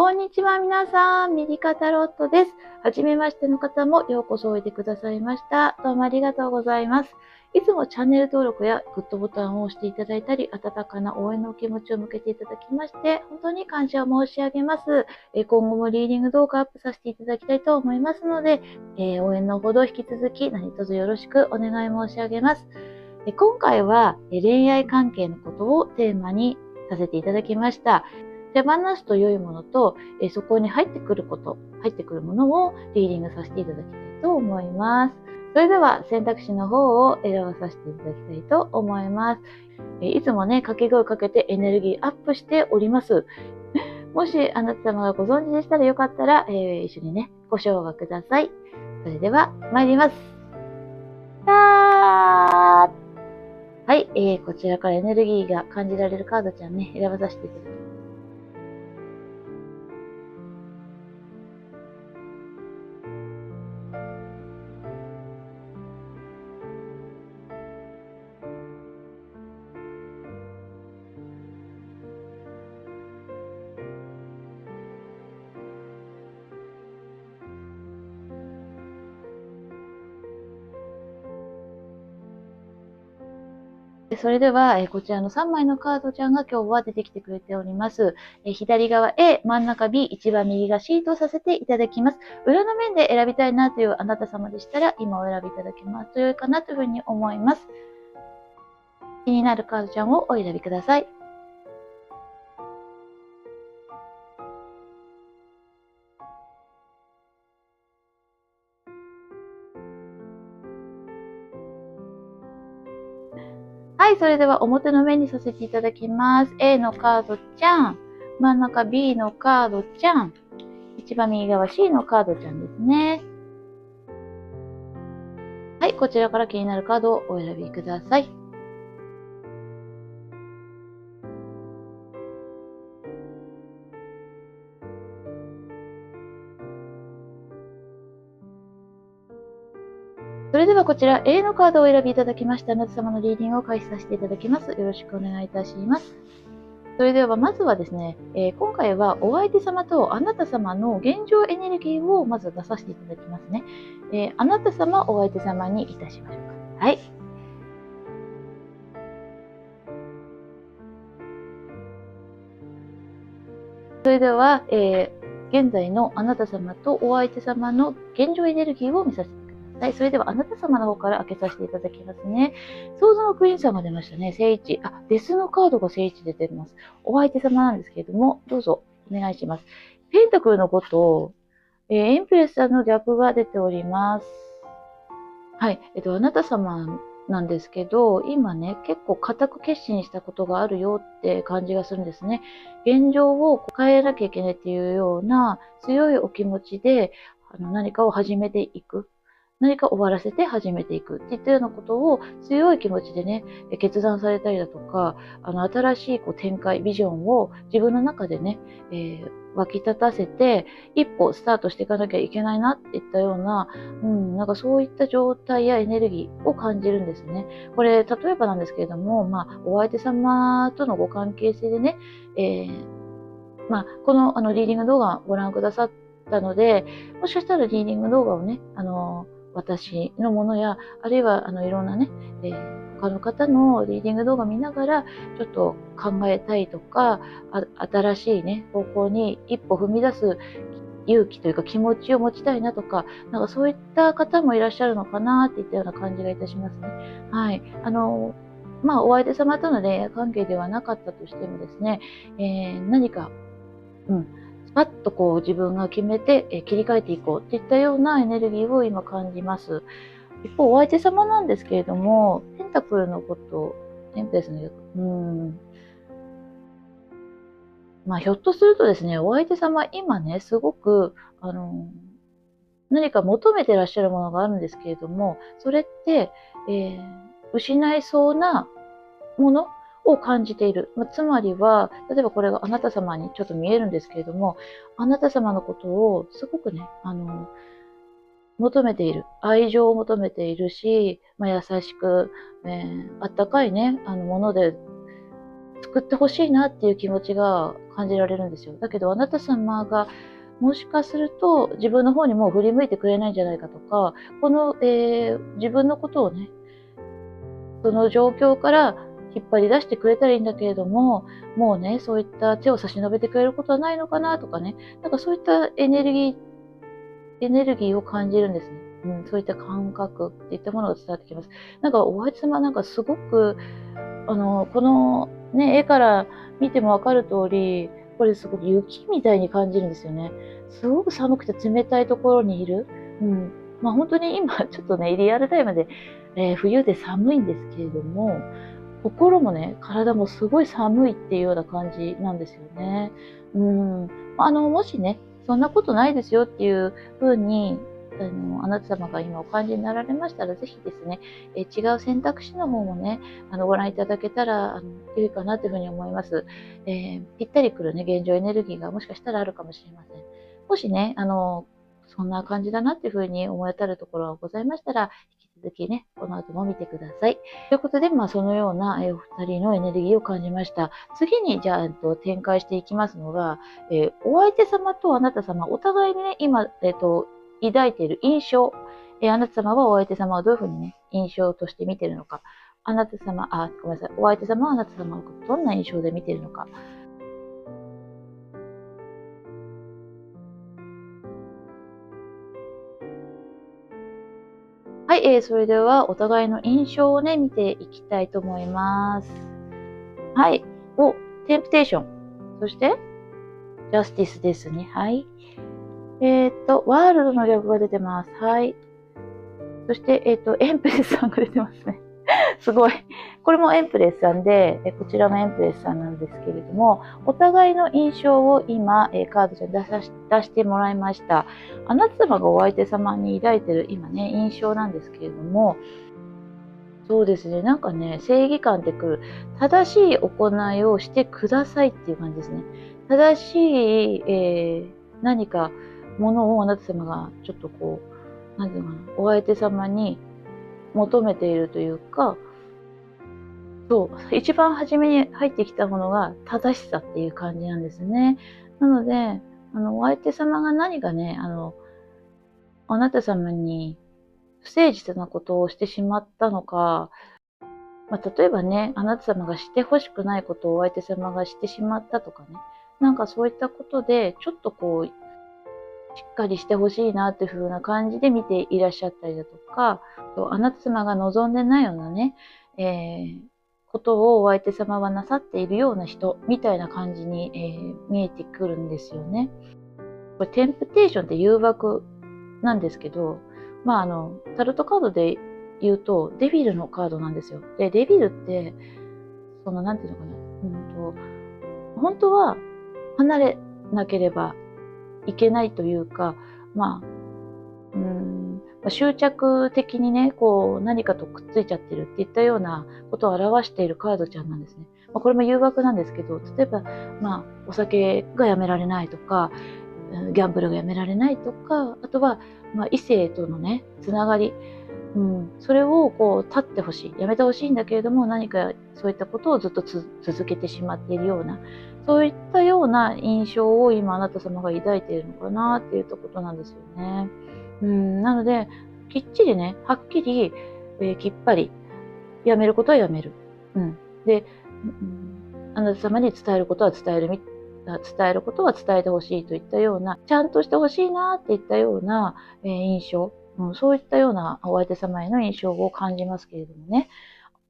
こんにちは、皆さん。ミリカタロットです。はじめましての方もようこそおいでくださいました。どうもありがとうございます。いつもチャンネル登録やグッドボタンを押していただいたり、温かな応援のお気持ちを向けていただきまして、本当に感謝を申し上げます。今後もリーディング動画アップさせていただきたいと思いますので、応援のほど引き続き何卒よろしくお願い申し上げます。今回は恋愛関係のことをテーマにさせていただきました。手放すと良いものと、そこに入ってくるものをリーディングさせていただきたいと思います。それでは選択肢の方を選ばさせていただきたいと思います。いつもね、掛け声かけてエネルギーアップしております。もしあなた様がご存知でしたらよかったら、一緒にね、ご唱和ください。それでは参ります。はい、こちらからエネルギーが感じられるカードちゃんね、選ばさせていただきます。それでは、こちらの3枚のカードちゃんが今日は出てきてくれております。左側 A、真ん中 B、一番右が C とさせていただきます。裏の面で選びたいなというあなた様でしたら、今お選びいただけますと良いかなというふうに思います。気になるカードちゃんをお選びください。はい、それでは表の面にさせていただきます。A のカードちゃん、真ん中 B のカードちゃん、一番右側 C のカードちゃんですね。はい、こちらから気になるカードをお選びください。それではこちら A のカードをお選びいただきましたあなた様のリーディングを開始させていただきます。よろしくお願いいたします。それではまずはですね、今回はお相手様とあなた様の現状エネルギーをまず出させていただきますね。あなた様、お相手様にいたしましょうか。はい。それでは、現在のあなた様とお相手様の現状エネルギーを見させてください。それではあなた様の方から開けさせていただきますね。創造のクイーンさんが出ましたね。正位置。デスのカードが正位置で出てます。お相手様なんですけれども、どうぞお願いします。ペンタクルのことを、エンプレスさんの逆が出ております。はい。あなた様なんですけど、今ね、結構固く決心したことがあるよって感じがするんですね。現状を変えなきゃいけないっていうような強いお気持ちで、何かを始めていく。何か終わらせて始めていくっていったようなことを強い気持ちでね、決断されたりだとか、新しい展開、ビジョンを自分の中でね、湧き立たせて、一歩スタートしていかなきゃいけないなっていったような、なんかそういった状態やエネルギーを感じるんですね。これ、例えばなんですけれども、お相手様とのご関係性でね、このリーディング動画をご覧くださったので、もしかしたらリーディング動画をね、私のものや、あるいはいろんなね、他の方のリーディング動画を見ながら、ちょっと考えたいとか、新しいね、方向に一歩踏み出す勇気というか気持ちを持ちたいなとか、なんかそういった方もいらっしゃるのかなっていったような感じがいたしますね。はい。お相手様との恋愛関係ではなかったとしてもですね、何か、スパッと自分が決めて、切り替えていこうっていったようなエネルギーを今感じます。一方、お相手様なんですけれども、ペンタクルのこと、テンプレスの逆、ひょっとするとですね、お相手様、今ね、すごく、何か求めてらっしゃるものがあるんですけれども、それって、失いそうなものを感じている。つまりは、例えばこれがあなた様にちょっと見えるんですけれども、あなた様のことをすごくね、求めている。愛情を求めているし、優しく、あったかいね、もので救ってほしいなっていう気持ちが感じられるんですよ。だけどあなた様がもしかすると自分の方にもう振り向いてくれないんじゃないかとか、この、自分のことをね、その状況から引っ張り出してくれたらいいんだけれども、もうね、そういった手を差し伸べてくれることはないのかなとかね、なんかそういったエネルギーを感じるんですね。そういった感覚っていったものが伝わってきます。なんかお相手様なんかすごく、このね、絵から見てもわかる通り、これすごく雪みたいに感じるんですよね。すごく寒くて冷たいところにいる。本当に今ちょっとね、リアルタイムで、冬で寒いんですけれども、心もね、体もすごい寒いっていうような感じなんですよね。もしね、そんなことないですよっていう風に、あなた様が今お感じになられましたら、ぜひですね、違う選択肢の方もね、ご覧いただけたら、良いかなというふうに思います。ぴったりくるね、現状エネルギーがもしかしたらあるかもしれません。もしね、そんな感じだなっていうふうに思い当たるところがございましたら、引き続きね、この後も見てください。ということで、そのような、お二人のエネルギーを感じました。次に、じゃあ、展開していきますのが、お相手様とあなた様、お互いにね、今、抱いている印象、あなた様はお相手様をどういうふうにね、印象として見ているのか、ごめんなさい、お相手様はあなた様のことどんな印象で見ているのか、はい、それではお互いの印象をね、見ていきたいと思います。はい。テンプテーション。そして、ジャスティスですね。はい。ワールドの逆が出てます。はい。そして、エンプレスさんが出てますね。すごい。これもエンプレスさんで、こちらもエンプレスさんなんですけれども、お互いの印象を今、カードで出してもらいました。あなた様がお相手様に抱いている今ね、印象なんですけれども、そうですね、なんかね、正義感ってくる。正しい行いをしてくださいっていう感じですね。正しい、何かものをあなた様がちょっとこう、なんていうのかな、お相手様に求めているというか、そう、一番初めに入ってきたものが正しさっていう感じなんですね。なので、お相手様が何かね、あなた様に不誠実なことをしてしまったのか、例えばね、あなた様がしてほしくないことをお相手様がしてしまったとかね、なんかそういったことで、ちょっとこう、しっかりしてほしいなっていう風な感じで見ていらっしゃったりだとか、あなた様が望んでないようなね、ことをお相手様はなさっているような人みたいな感じに、見えてくるんですよね。これテンプテーションって誘惑なんですけど、タロットカードで言うと、デビルのカードなんですよ。で、デビルって、なんていうのかな、本当は離れなければいけないというか、執着的にね、こう、何かとくっついちゃってるっていったようなことを表しているカードちゃんなんですね。これも誘惑なんですけど、例えば、お酒がやめられないとか、ギャンブルがやめられないとか、あとは、異性とのね、つながり、それをこう、立ってほしい。やめてほしいんだけれども、何かそういったことをずっと続けてしまっているような、そういったような印象を今あなた様が抱いているのかなっていったことなんですよね。なので、きっちりね、はっきり、きっぱり、やめることはやめる。で、あなた様に伝えることは伝えることは伝えてほしいといったような、ちゃんとしてほしいなっていったような、印象、そういったようなお相手様への印象を感じますけれどもね。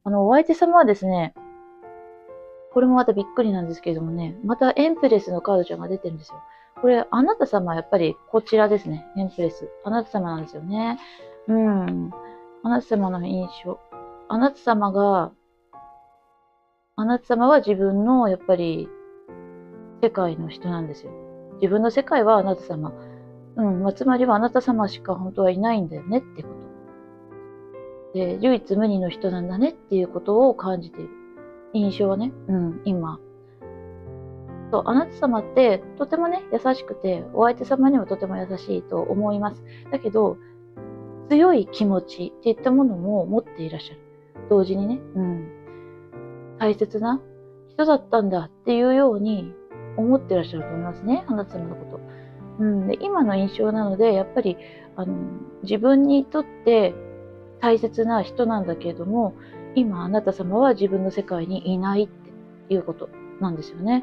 お相手様はですね、これもまたびっくりなんですけれどもね、またエンプレスのカードちゃんが出てるんですよ。これ、あなた様はやっぱりこちらですね。エンプレス。あなた様なんですよね。あなた様の印象。あなた様は自分のやっぱり世界の人なんですよ。自分の世界はあなた様。つまりはあなた様しか本当はいないんだよねってこと。で、唯一無二の人なんだねっていうことを感じている。印象はね、今。そう、あなた様ってとてもね、優しくて、お相手様にもとても優しいと思います。だけど、強い気持ちっていったものも持っていらっしゃる。同時にね、大切な人だったんだっていうように思ってらっしゃると思いますね、あなた様のこと。で今の印象なので、やっぱり自分にとって大切な人なんだけれども、今あなた様は自分の世界にいないっていうことなんですよね。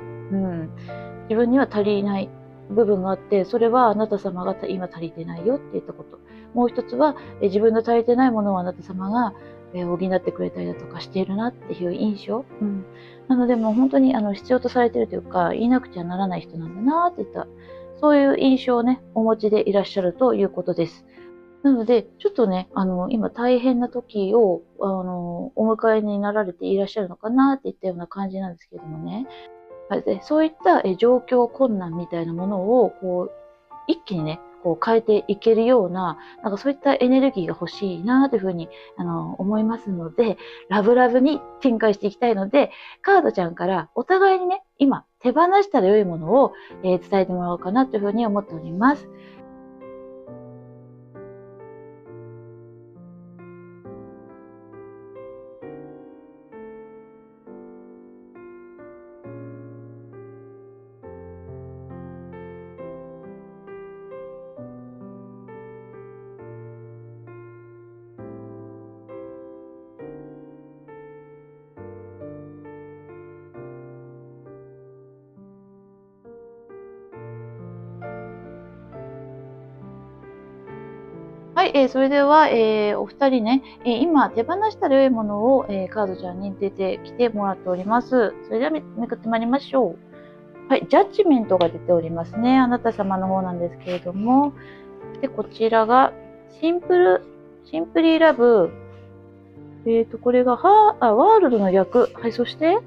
自分には足りない部分があって、それはあなた様が今足りてないよって言ったこと。もう一つは、自分の足りてないものをあなた様が補ってくれたりだとかしているなっていう印象。なのでもう本当に必要とされているというか、いなくちゃならない人なんだなっていった、そういう印象をね、お持ちでいらっしゃるということです。なので、ちょっとね、今大変な時を、お迎えになられていらっしゃるのかなっていったような感じなんですけれどもね。そういった状況困難みたいなものを、こう、一気にね、こう変えていけるような、なんかそういったエネルギーが欲しいなというふうに、思いますので、ラブラブに展開していきたいので、カードちゃんからお互いにね、今手放したら良いものを、伝えてもらおうかなというふうに思っております。はい、それでは、お二人ね、今手放したら良いものを、カードちゃんに出てきてもらっております。それではめくってまいりましょう。はい、ジャッジメントが出ておりますね。あなた様の方なんですけれども。で、こちらが、シンプリーラブ。これが、ワールドの逆。はい、そして、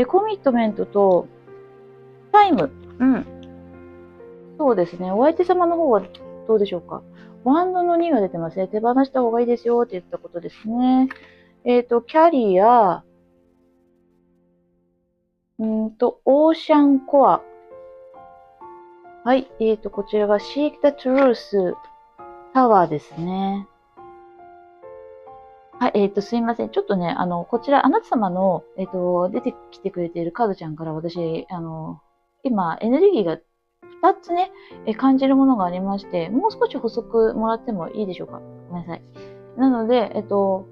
コミットメントと、タイム。そうですね。お相手様の方はどうでしょうか。ワンドの2が出てますね。手放した方がいいですよって言ったことですね。キャリア、オーシャンコア。はい。こちらが Seek the Truth タワーですね。はい。すいません。ちょっとね、こちら、あなた様の、出てきてくれているカードちゃんから私、今、エネルギーが2つね、感じるものがありまして、もう少し補足もらってもいいでしょうか。ごめんなさい。なので、こ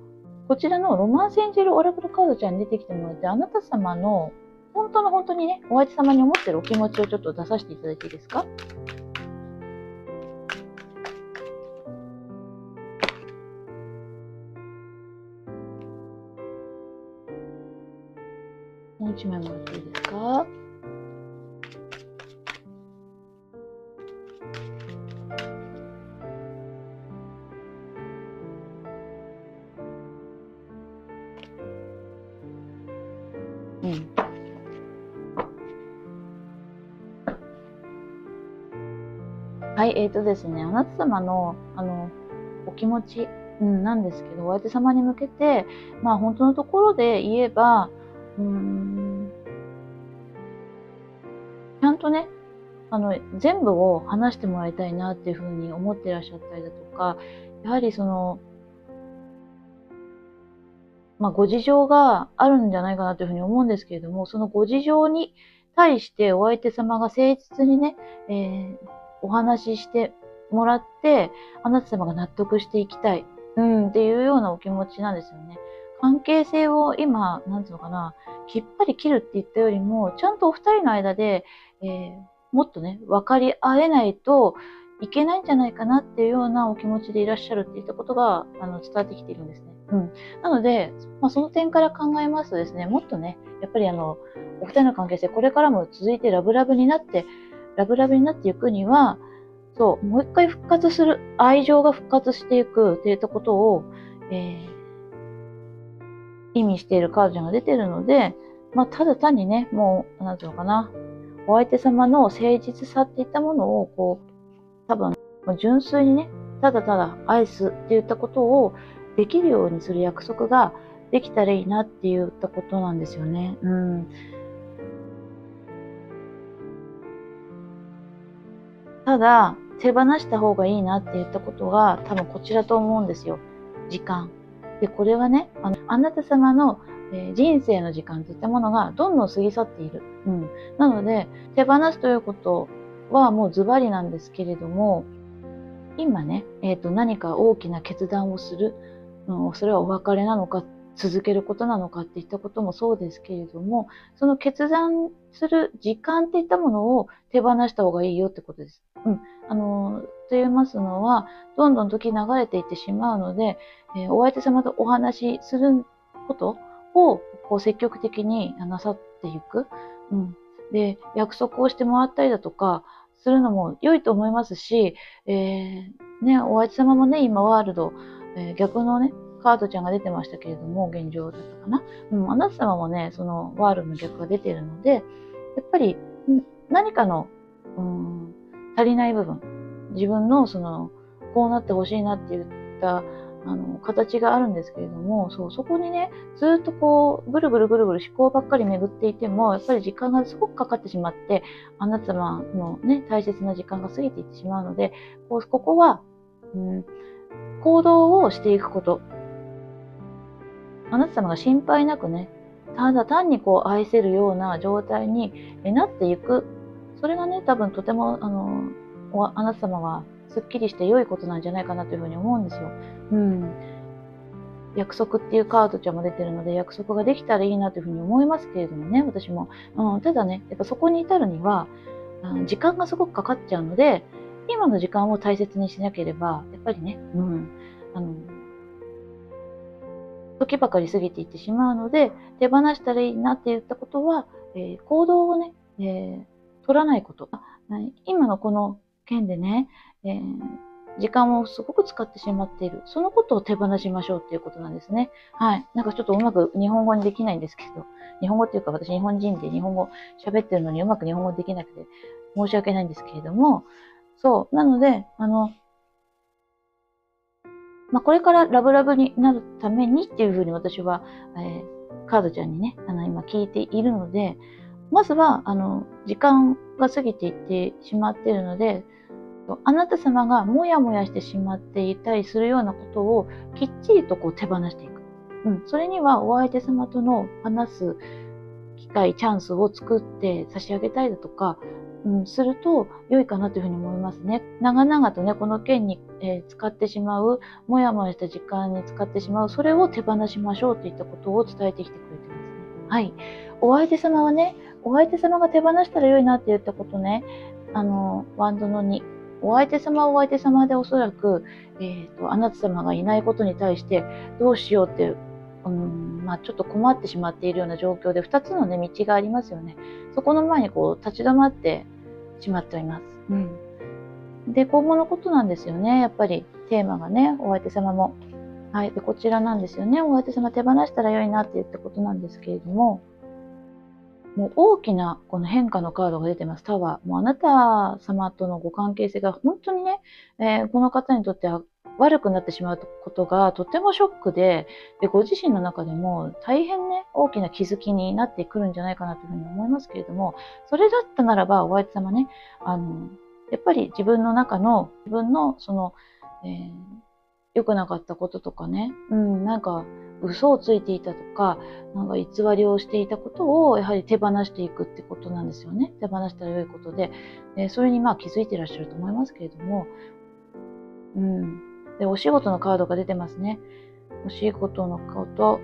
ちらのロマンスエンジェルオラクルカードちゃんに出てきてもらって、あなた様の本当にね、お相手様に思ってるお気持ちをちょっと出させていただいていいですか？もう一枚もらっていいですか？はい、ですね、あなた様の、お気持ち、なんですけど、お相手様に向けて、まあ、本当のところで言えば、ちゃんとね、全部を話してもらいたいなっていうふうに思ってらっしゃったりだとか、やはりご事情があるんじゃないかなというふうに思うんですけれども、そのご事情に対してお相手様が誠実にね、お話ししてもらって、あなた様が納得していきたい、っていうようなお気持ちなんですよね。関係性を今、なんていうのかな、きっぱり切るって言ったよりも、ちゃんとお二人の間で、もっとね、分かり合えないといけないんじゃないかなっていうようなお気持ちでいらっしゃるっていったことが、伝わってきているんですね。なので、その点から考えますとですね、もっとね、やっぱりお二人の関係性、これからも続いてラブラブになっていくには、そう、もう一回復活する、愛情が復活していくっていったことを、意味しているカードちゃんが出ているので、ただ単にね、もう、なんていうのかな、お相手様の誠実さっていったものを、こう、多分、純粋にね、ただただ愛すっていったことをできるようにする約束ができたらいいなって言ったことなんですよね。ただ、手放した方がいいなって言ったことが多分こちらと思うんですよ。時間。で、これはね、あなた様の人生の時間といったものがどんどん過ぎ去っている。なので、手放すということはもうズバリなんですけれども、今ね、何か大きな決断をする。それはお別れなのか、続けることなのかっていったこともそうですけれども、その決断する時間っていったものを手放した方がいいよってことです。と言いますのは、どんどん時流れていってしまうので、お相手様とお話しすることをこう積極的になさっていく。で、約束をしてもらったりだとか、するのも良いと思いますし、お相手様もね、今ワールド、逆のね、カードちゃんが出てましたけれども、現状だったかな。あなた様もね、そのワールドの逆が出ているので、やっぱり何かの、足りない部分、自分のこうなってほしいなって言った形があるんですけれども、そこにね、ずっとこう、ぐるぐるぐるぐる思考ばっかり巡っていても、やっぱり時間がすごくかかってしまって、あなた様のね、大切な時間が過ぎていってしまうので、ここは、行動をしていくこと。あなた様が心配なくね、ただ単にこう愛せるような状態になっていく。それがね、多分とても、あなた様はすっきりして良いことなんじゃないかなというふうに思うんですよ。約束っていうカードちゃんも出てるので、約束ができたらいいなというふうに思いますけれどもね、私も。ただね、やっぱそこに至るには、時間がすごくかかっちゃうので、今の時間を大切にしなければ、やっぱりね、時ばかり過ぎていってしまうので、手放したらいいなって言ったことは、行動をね、取らないこと。今のこの件でね、時間をすごく使ってしまっている。そのことを手放しましょうっていうことなんですね。はい。なんかちょっとうまく日本語にできないんですけど、日本語っていうか私日本人で日本語喋ってるのにうまく日本語できなくて申し訳ないんですけれども、そう。なので、これからラブラブになるためにっていうふうに私は、カードちゃんにね、今聞いているので、まずは、時間が過ぎていってしまっているので、あなた様がもやもやしてしまっていたりするようなことをきっちりとこう手放していく。それにはお相手様との話す機会、チャンスを作って差し上げたいだとか、すると良いかなというふうに思いますね。長々とね、この件に、使ってしまう、もやもやした時間に使ってしまう、それを手放しましょうといったことを伝えてきてくれてますね。はい。お相手様はね、お相手様が手放したら良いなって言ったことね、ワンドの2。お相手様はお相手様でおそらく、あなた様がいないことに対してどうしようってちょっと困ってしまっているような状況で、2つのね、道がありますよね。そこの前にこう、立ち止まってしまっております。で、今後のことなんですよね。やっぱり、テーマがね、お相手様も。はい。で、こちらなんですよね。お相手様手放したら良いなって言ったことなんですけれども、もう大きなこの変化のカードが出てます。タワー。もうあなた様とのご関係性が本当にね、この方にとっては悪くなってしまうことがとてもショックで、ご自身の中でも大変ね、大きな気づきになってくるんじゃないかなというふうに思いますけれども、それだったならば、お相手様ね、やっぱり自分の中の、自分の良くなかったこととかね、なんか嘘をついていたとか、なんか偽りをしていたことをやはり手放していくってことなんですよね。手放したら良いことで、それに気づいていらっしゃると思いますけれども、で、お仕事のカードが出てますね。お仕事のこと、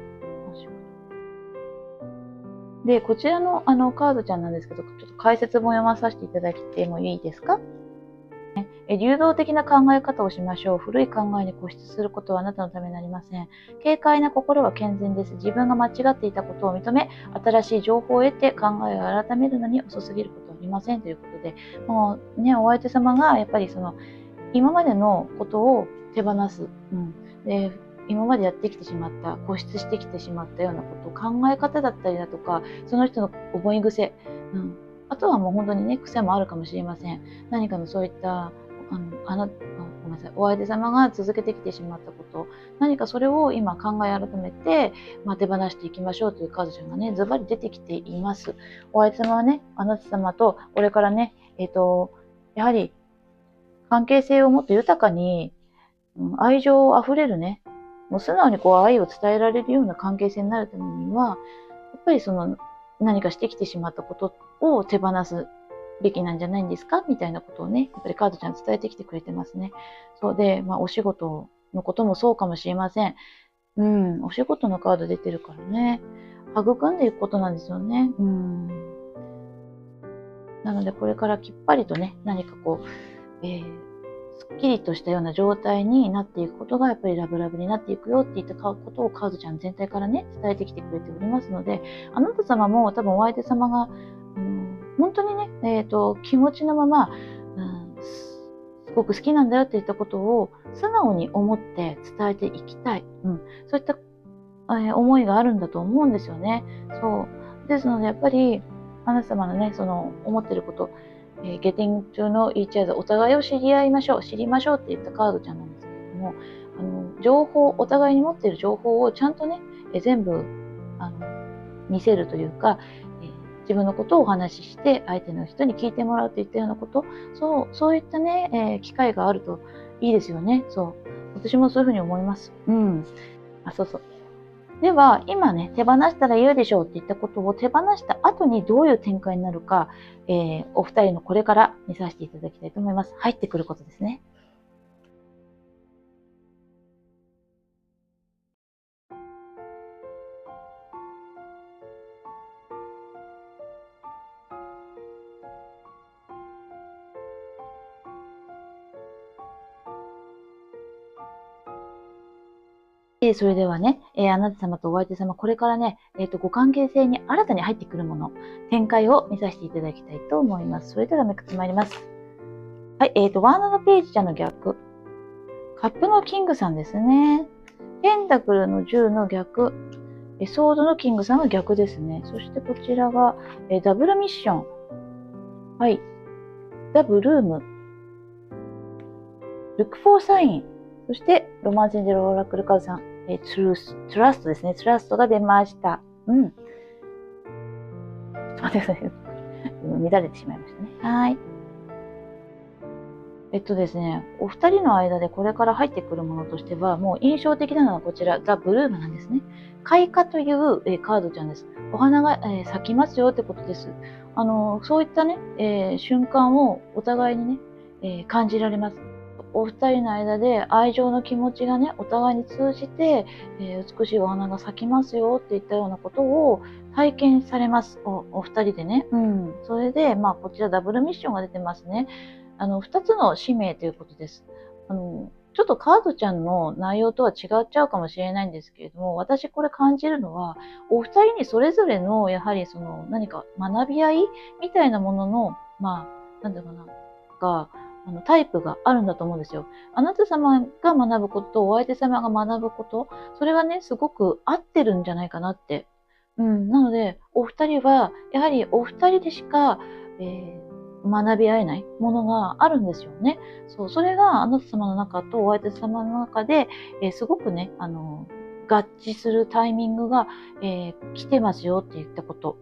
で、こちらのカードちゃんなんですけど、ちょっと解説も読まさせていただいてもいいですか？流動的な考え方をしましょう。古い考えに固執することはあなたのためになりません。軽快な心は健全です。自分が間違っていたことを認め、新しい情報を得て考えを改めるのに遅すぎることはありませんということで、もうね、お相手様がやっぱり今までのことを手放す。で、今までやってきてしまった、固執してきてしまったようなこと、考え方だったりだとか、その人の思い癖、あとはもう本当にね、癖もあるかもしれません。何かのそういったごめんなさい、お相手様が続けてきてしまったこと、何かそれを今考え改めて、手放していきましょうというカードちゃんがね、ズバリ出てきています。お相手様はね、あなた様とこれからね、やはり関係性をもっと豊かに、愛情あふれるね、もう素直にこう愛を伝えられるような関係性になるためには、やっぱりその何かしてきてしまったことを手放すべきなんじゃないんですかみたいなことをね、やっぱりカードちゃん伝えてきてくれてますね。そうで、お仕事のこともそうかもしれません。お仕事のカード出てるからね。育んでいくことなんですよね。なので、これからきっぱりとね、何かこう、すっきりとしたような状態になっていくことが、やっぱりラブラブになっていくよっていったことをカードちゃん全体からね、伝えてきてくれておりますので、あなた様も多分お相手様が、本当にね、気持ちのまま、すごく好きなんだよっていったことを素直に思って伝えていきたい。そういった、思いがあるんだと思うんですよね。そう。ですので、やっぱり、あなた様のね、その思ってること、getting to know each other お互いを知り合いましょう、知りましょうって言ったカードちゃんなんですけれども、情報、お互いに持っている情報をちゃんとね、全部、見せるというか、自分のことをお話しして、相手の人に聞いてもらうといったようなこと、そういったね、機会があるといいですよね。そう。私もそういうふうに思います。そうそう。では、今ね、手放したら言うでしょうって言ったことを手放した後にどういう展開になるか、お二人のこれから見させていただきたいと思います。入ってくることですね。それではね、あなた様とお相手様、これからね、ご関係性に新たに入ってくるもの、展開を見させていただきたいと思います。それではめくってまいります。はい、ワンダのページちゃんの逆。カップのキングさんですね。ペンタクルの10の逆。ソードのキングさんは逆ですね。そしてこちらが、ダブルミッション。はい。ザ・ブルーム。ルック・フォー・サイン。そして、ロマンス・エンジェル・オラクル・カードさん。トラストですね。トラストが出ました。待ってください。乱れてしまいましたね。はい。ですね、お二人の間でこれから入ってくるものとしては、もう印象的なのはこちら、ザ・ブルームなんですね。開花という、カードちゃんです。お花が、咲きますよってことです。そういったね、瞬間をお互いにね、感じられます。お二人の間で愛情の気持ちがね、お互いに通じて、美しいお花が咲きますよっていったようなことを体験されます。お二人でね。それで、こちらダブルミッションが出てますね。二つの使命ということです。ちょっとカードちゃんの内容とは違っちゃうかもしれないんですけれども、私これ感じるのは、お二人にそれぞれの、やはりその何か学び合いみたいなものの、なんだろうな、タイプがあるんだと思うんですよ。あなた様が学ぶこととお相手様が学ぶこと、それがね、すごく合ってるんじゃないかなって。なので、お二人は、やはりお二人でしか、学び合えないものがあるんですよね。そう、それがあなた様の中とお相手様の中で、すごくね、合致するタイミングが、来てますよって言ったこと。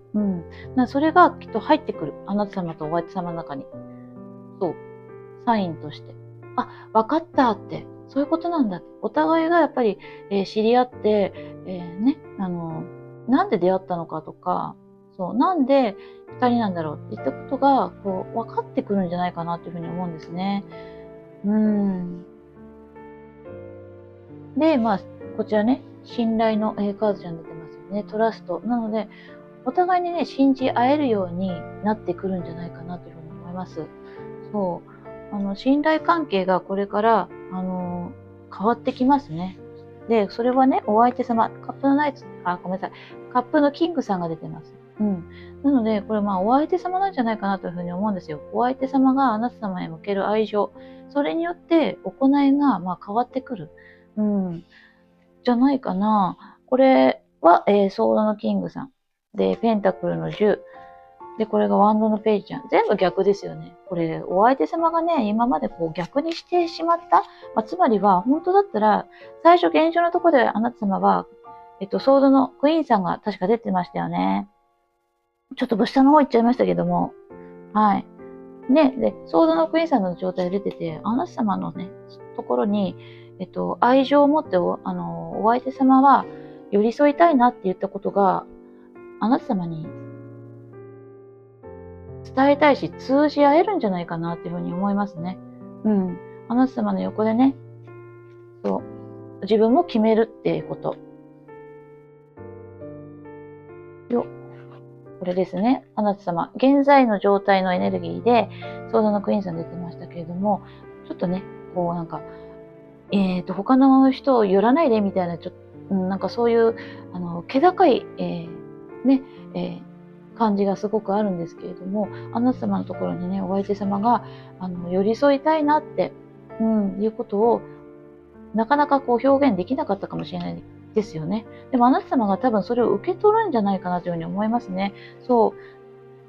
それがきっと入ってくる。あなた様とお相手様の中に。そう。サインとして。わかったって。そういうことなんだって。お互いがやっぱり、知り合って、なんで出会ったのかとか、なんで二人なんだろうっていったことが、分かってくるんじゃないかなというふうに思うんですね。で、こちらね、信頼の、カードちゃん出てますよね。トラスト。なので、お互いにね、信じ合えるようになってくるんじゃないかなというふうに思います。そう。信頼関係がこれから、変わってきますね。で、それはね、お相手様、カップのナイツ、ごめんなさい。カップのキングさんが出てます。なので、これお相手様なんじゃないかなというふうに思うんですよ。お相手様があなた様へ向ける愛情、それによって行いが、変わってくる。じゃないかな。これは、ソードのキングさん。で、ペンタクルの10。で、これがワンドのページちゃん。全部逆ですよね。これ、お相手様がね、今まで逆にしてしまった。つまりは、本当だったら、最初現状のところであなた様は、ソードのクイーンさんが確か出てましたよね。ちょっと下の方行っちゃいましたけども。はい。ね、で、ソードのクイーンさんの状態で出てて、あなた様のね、ところに、愛情を持ってお相手様は寄り添いたいなって言ったことが、あなた様に伝えたいし、通じ合えるんじゃないかなっていうふうに思いますね。あなた様の横でね、自分も決めるっていうこと。これですね。あなた様、現在の状態のエネルギーで、ソードのクイーンさん出てましたけれども、ちょっとね、他の人を寄らないでみたいな、なんかそういう、気高い、感じがすごくあるんですけれども、あなた様のところにね、お相手様が、寄り添いたいなって、いうことを、なかなか表現できなかったかもしれないですよね。でもあなた様が多分それを受け取るんじゃないかなというふうに思いますね。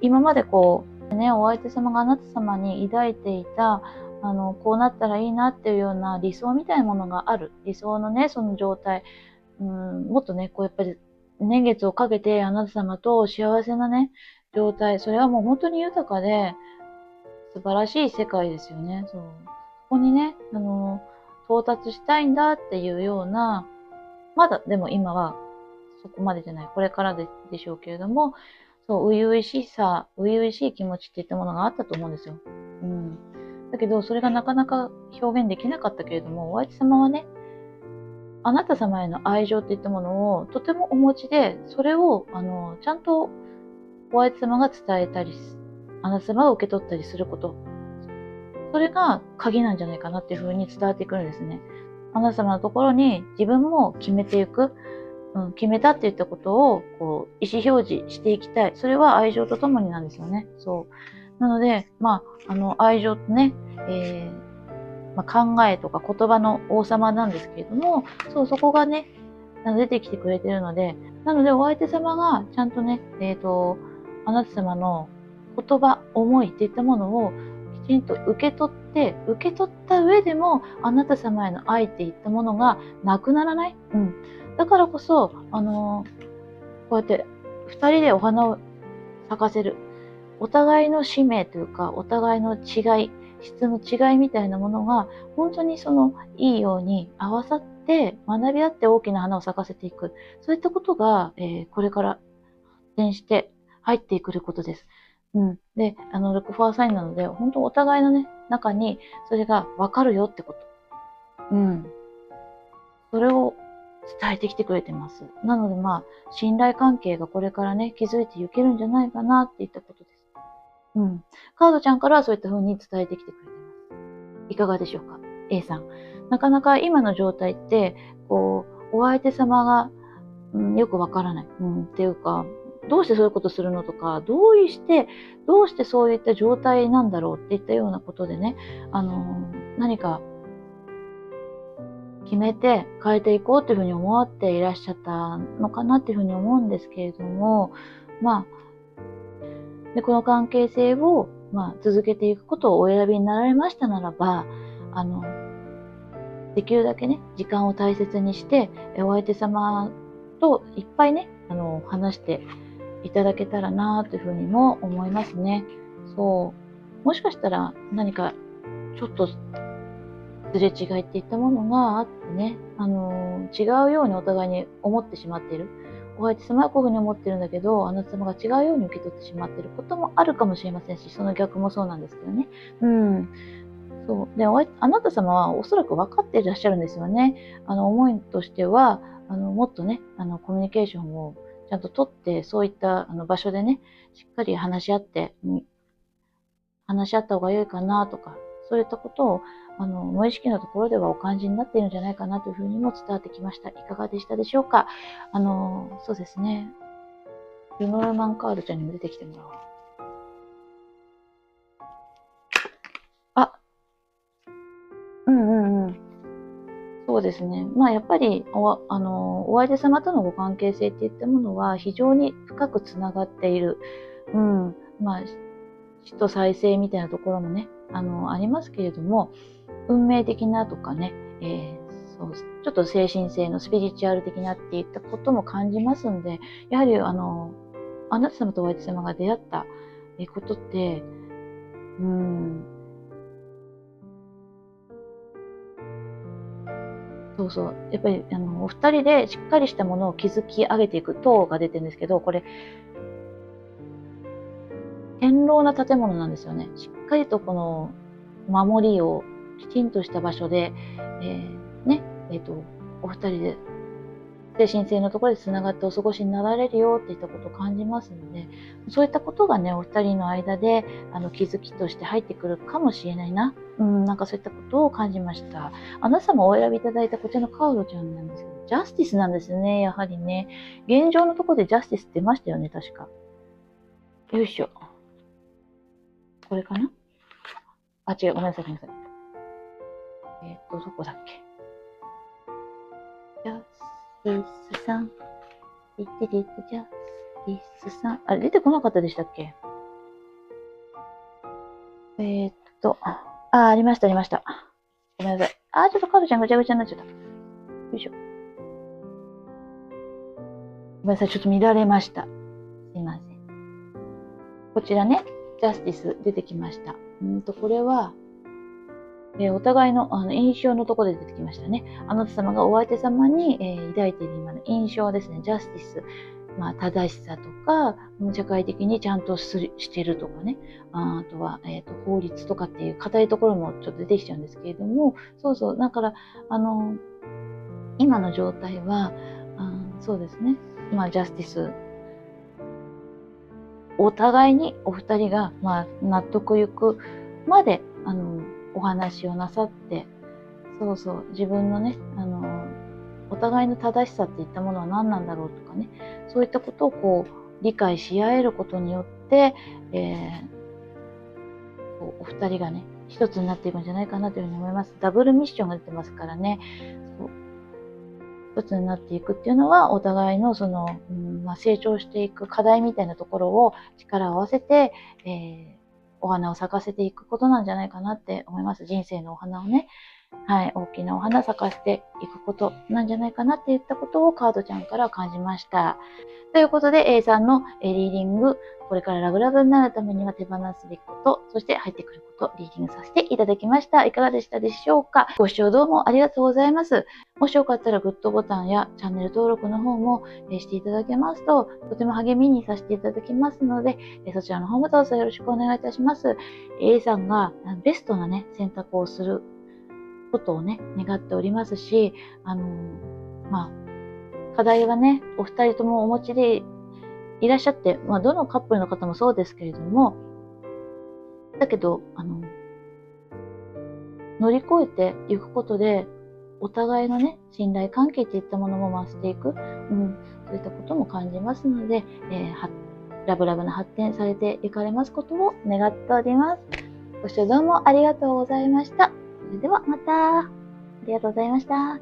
今までお相手様があなた様に抱いていた、こうなったらいいなっていうような理想みたいなものがある。理想のね、その状態。もっとね、やっぱり年月をかけてあなた様と幸せなね、状態。それはもう本当に豊かで素晴らしい世界ですよね。そこにね、到達したいんだっていうような、まだでも今はそこまでじゃない。これからでしょうけれども、初々しさ、初々しい気持ちっていったものがあったと思うんですよ。だけど、それがなかなか表現できなかったけれども、お相手様はね、あなた様への愛情っていったものをとてもお持ちで、それを、ちゃんとお相手様が伝えたり、あなた様が受け取ったりすること。それが鍵なんじゃないかなっていうふうに伝わってくるんですね。あなた様のところに自分も決めていく。決めたって言ったことを、意思表示していきたい。それは愛情とともになんですよね。なので、愛情とね、考えとか言葉の王様なんですけれども、そこがね、出てきてくれてるので、なのでお相手様がちゃんとね、あなた様の言葉、思いっていったものをきちんと受け取った上でも、あなた様への愛っていったものがなくならない。だからこそ、こうやって二人でお花を咲かせる。お互いの使命というか、お互いの違い、質の違いみたいなものが、本当にいいように合わさって、学び合って大きな花を咲かせていく。そういったことが、これから発展して入ってくることです。で、6フォアサインなので、本当お互いのね、中に、それが分かるよってこと。それを伝えてきてくれてます。なので信頼関係がこれからね、築いていけるんじゃないかなっていったことです。カードちゃんからはそういった風に伝えてきてくれてます。いかがでしょうか ?A さん。なかなか今の状態って、お相手様が、よくわからない。っていうか、どうしてそういうことするのとか、どうしてそういった状態なんだろうっていったようなことでね、何か決めて変えていこうというふうに思っていらっしゃったのかなっていうふうに思うんですけれども、でこの関係性を、続けていくことをお選びになられましたならば、できるだけね、時間を大切にして、お相手様といっぱいね、話していただけたらなというふうにも思いますね。もしかしたら何かちょっとすれ違いっていったものがあってね、違うようにお互いに思ってしまっている。お相手様はこういうふうに思ってるんだけど、あなた様が違うように受け取ってしまっていることもあるかもしれませんし、その逆もそうなんですけどね。で、あなた様はおそらく分かっていらっしゃるんですよね。思いとしては、もっとね、コミュニケーションをちゃんと取って、そういった場所でね、しっかり話し合った方が良いかなとか、そういったことを無意識のところではお感じになっているんじゃないかなというふうにも伝わってきました。いかがでしたでしょうか。そうですね。ルノルマンカードちゃんにも出てきてもらおう。そうですね。やっぱりお相手様とのご関係性っていったものは非常に深くつながっている。死と再生みたいなところもね、ありますけれども、運命的なとかね、ちょっと精神性のスピリチュアル的なっていったことも感じますんで、やはりあなた様とお相手様が出会ったことって、そうそう。やっぱり、お二人でしっかりしたものを築き上げていく塔が出てるんですけど、これ、堅牢な建物なんですよね。しっかりとこの守りをきちんとした場所で、ね、お二人で精神性のところで繋がってお過ごしになられるよっていったことを感じますので、そういったことがね、お二人の間で、気づきとして入ってくるかもしれないな。なんかそういったことを感じました。あなた様お選びいただいたこちらのカードちゃんなんですけど、ジャスティスなんですね、やはりね。現状のところでジャスティス出ましたよね、確か。よいしょ。これかなあ、違う、ごめんなさい、ごめんなさい。どこだっけ。ジャスティスさん。ジャスティスさん。あれ、出てこなかったでしたっけ。ありました、ありました。ごめんなさい。ちょっとカードちゃんぐちゃぐちゃになっちゃった。よいしょ。ごめんなさい、ちょっと乱れました。すいません。こちらね、ジャスティス出てきました。これは、お互いの印象のところで出てきましたね。あなた様がお相手様に、抱いている今の印象ですね。ジャスティス。正しさとか、社会的にちゃんとしてるとかね。あとは、法律とかっていう硬いところもちょっと出てきちゃうんですけれども、そうそう。だから、今の状態は、そうですね。ジャスティス。お互いにお二人が、納得いくまで、お話をなさって、そうそう、自分のね、お互いの正しさっていったものは何なんだろうとかね、そういったことをこう、理解し合えることによって、お二人がね、一つになっていくんじゃないかなというふうに思います。ダブルミッションが出てますからね、そう一つになっていくっていうのは、お互いのその、成長していく課題みたいなところを力を合わせて、お花を咲かせていくことなんじゃないかなって思います。人生のお花をね。はい、大きなお花咲かせていくことなんじゃないかなっていったことをカードちゃんから感じました。ということで A さんのリーディング、これからラブラブになるためには手放すべきこと、そして入ってくること、リーディングさせていただきました。いかがでしたでしょうか。ご視聴どうもありがとうございます。もしよかったらグッドボタンやチャンネル登録の方もしていただけますと、とても励みにさせていただきますので、そちらの方もどうぞよろしくお願いいたします。A さんがベストなね、選択をすることをね、願っておりますし、課題はね、お二人ともお持ちでいらっしゃって、どのカップルの方もそうですけれども、だけど、乗り越えていくことで、お互いのね、信頼関係っていったものも増していく、そういったことも感じますので、ラブラブな発展されていかれますことを願っております。ご視聴どうもありがとうございました。それではまた。ありがとうございました。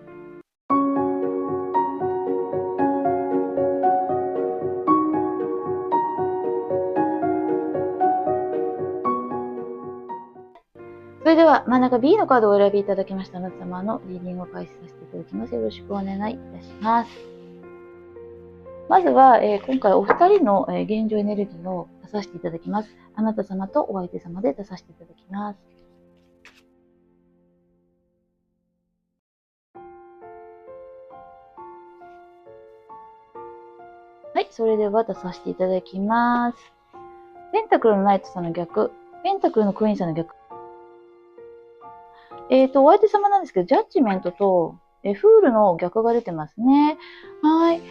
それでは真ん中 B のカードをお選びいただきましたあなた様のリーディングを開始させていただきます。よろしくお願いいたします。まずは、今回お二人の、現状エネルギーを出させていただきます。あなた様とお相手様で出させていただきます。はい、それでは出させていただきます。ペンタクルのナイトさんの逆、ペンタクルのクイーンさんの逆。お相手様なんですけど、ジャッジメントと、フールの逆が出てますね。はい。す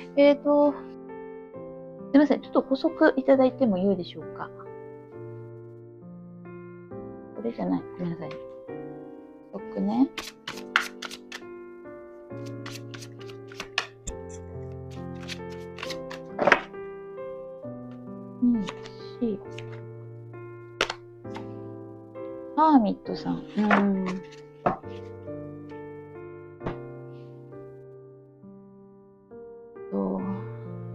いません。ちょっと補足いただいてもよいでしょうか。これじゃない。ごめんなさい。補足ね。4、ハーミットさん。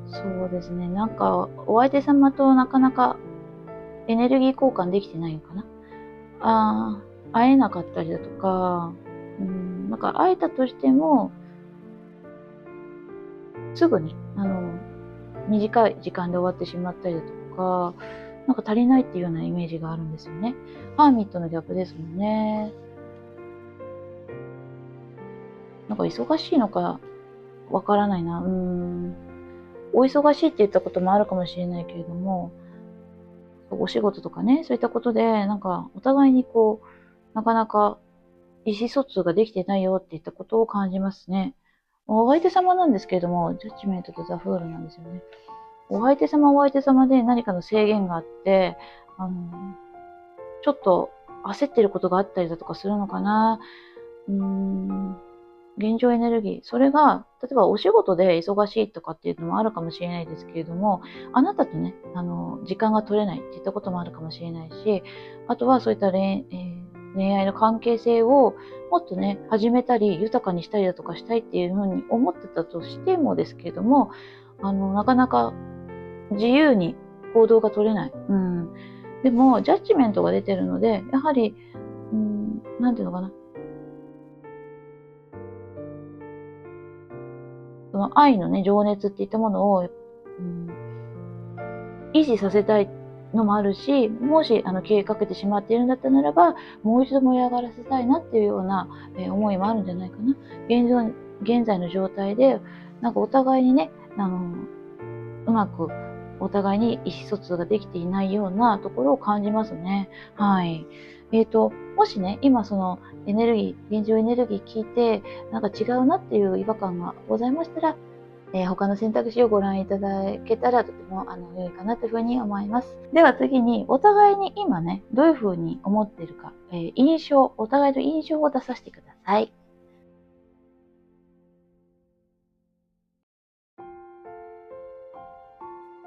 そうですね。なんか、お相手様となかなかエネルギー交換できてないのかな。会えなかったりだとか、なんか会えたとしても、すぐに、短い時間で終わってしまったりだとか、なんか足りないっていうようなイメージがあるんですよね。ハーミットの逆ですもんね。なんか忙しいのかわからないな。お忙しいって言ったこともあるかもしれないけれども、お仕事とかね、そういったことで、なんか、お互いにこう、なかなか意思疎通ができてないよっていったことを感じますね。お相手様なんですけれども、ジャッジメントとザ・フールなんですよね。お相手様はお相手様で何かの制限があって、ちょっと焦ってることがあったりだとかするのかな。現状エネルギー。それが、例えばお仕事で忙しいとかっていうのもあるかもしれないですけれども、あなたとね、時間が取れないっていったこともあるかもしれないし、あとはそういった恋愛の関係性をもっとね、始めたり、豊かにしたりだとかしたいっていうふうに思ってたとしてもですけれども、なかなか自由に行動が取れない。でも、ジャッジメントが出てるので、やはり、なんていうのかな。その愛のね、情熱っていったものを、維持させたいのもあるし、もし消えかけてしまっているんだったならば、もう一度盛り上がらせたいなっていうような、思いもあるんじゃないかな。現在の状態で、なんかお互いにね、うまくお互いに意思疎通ができていないようなところを感じますね。はい。もしね、今その現状エネルギー聞いて、なんか違うなっていう違和感がございましたら、他の選択肢をご覧いただけたらとても良いかなというふうに思います。では次に、お互いに今ね、どういうふうに思っているか、お互いの印象を出させてください。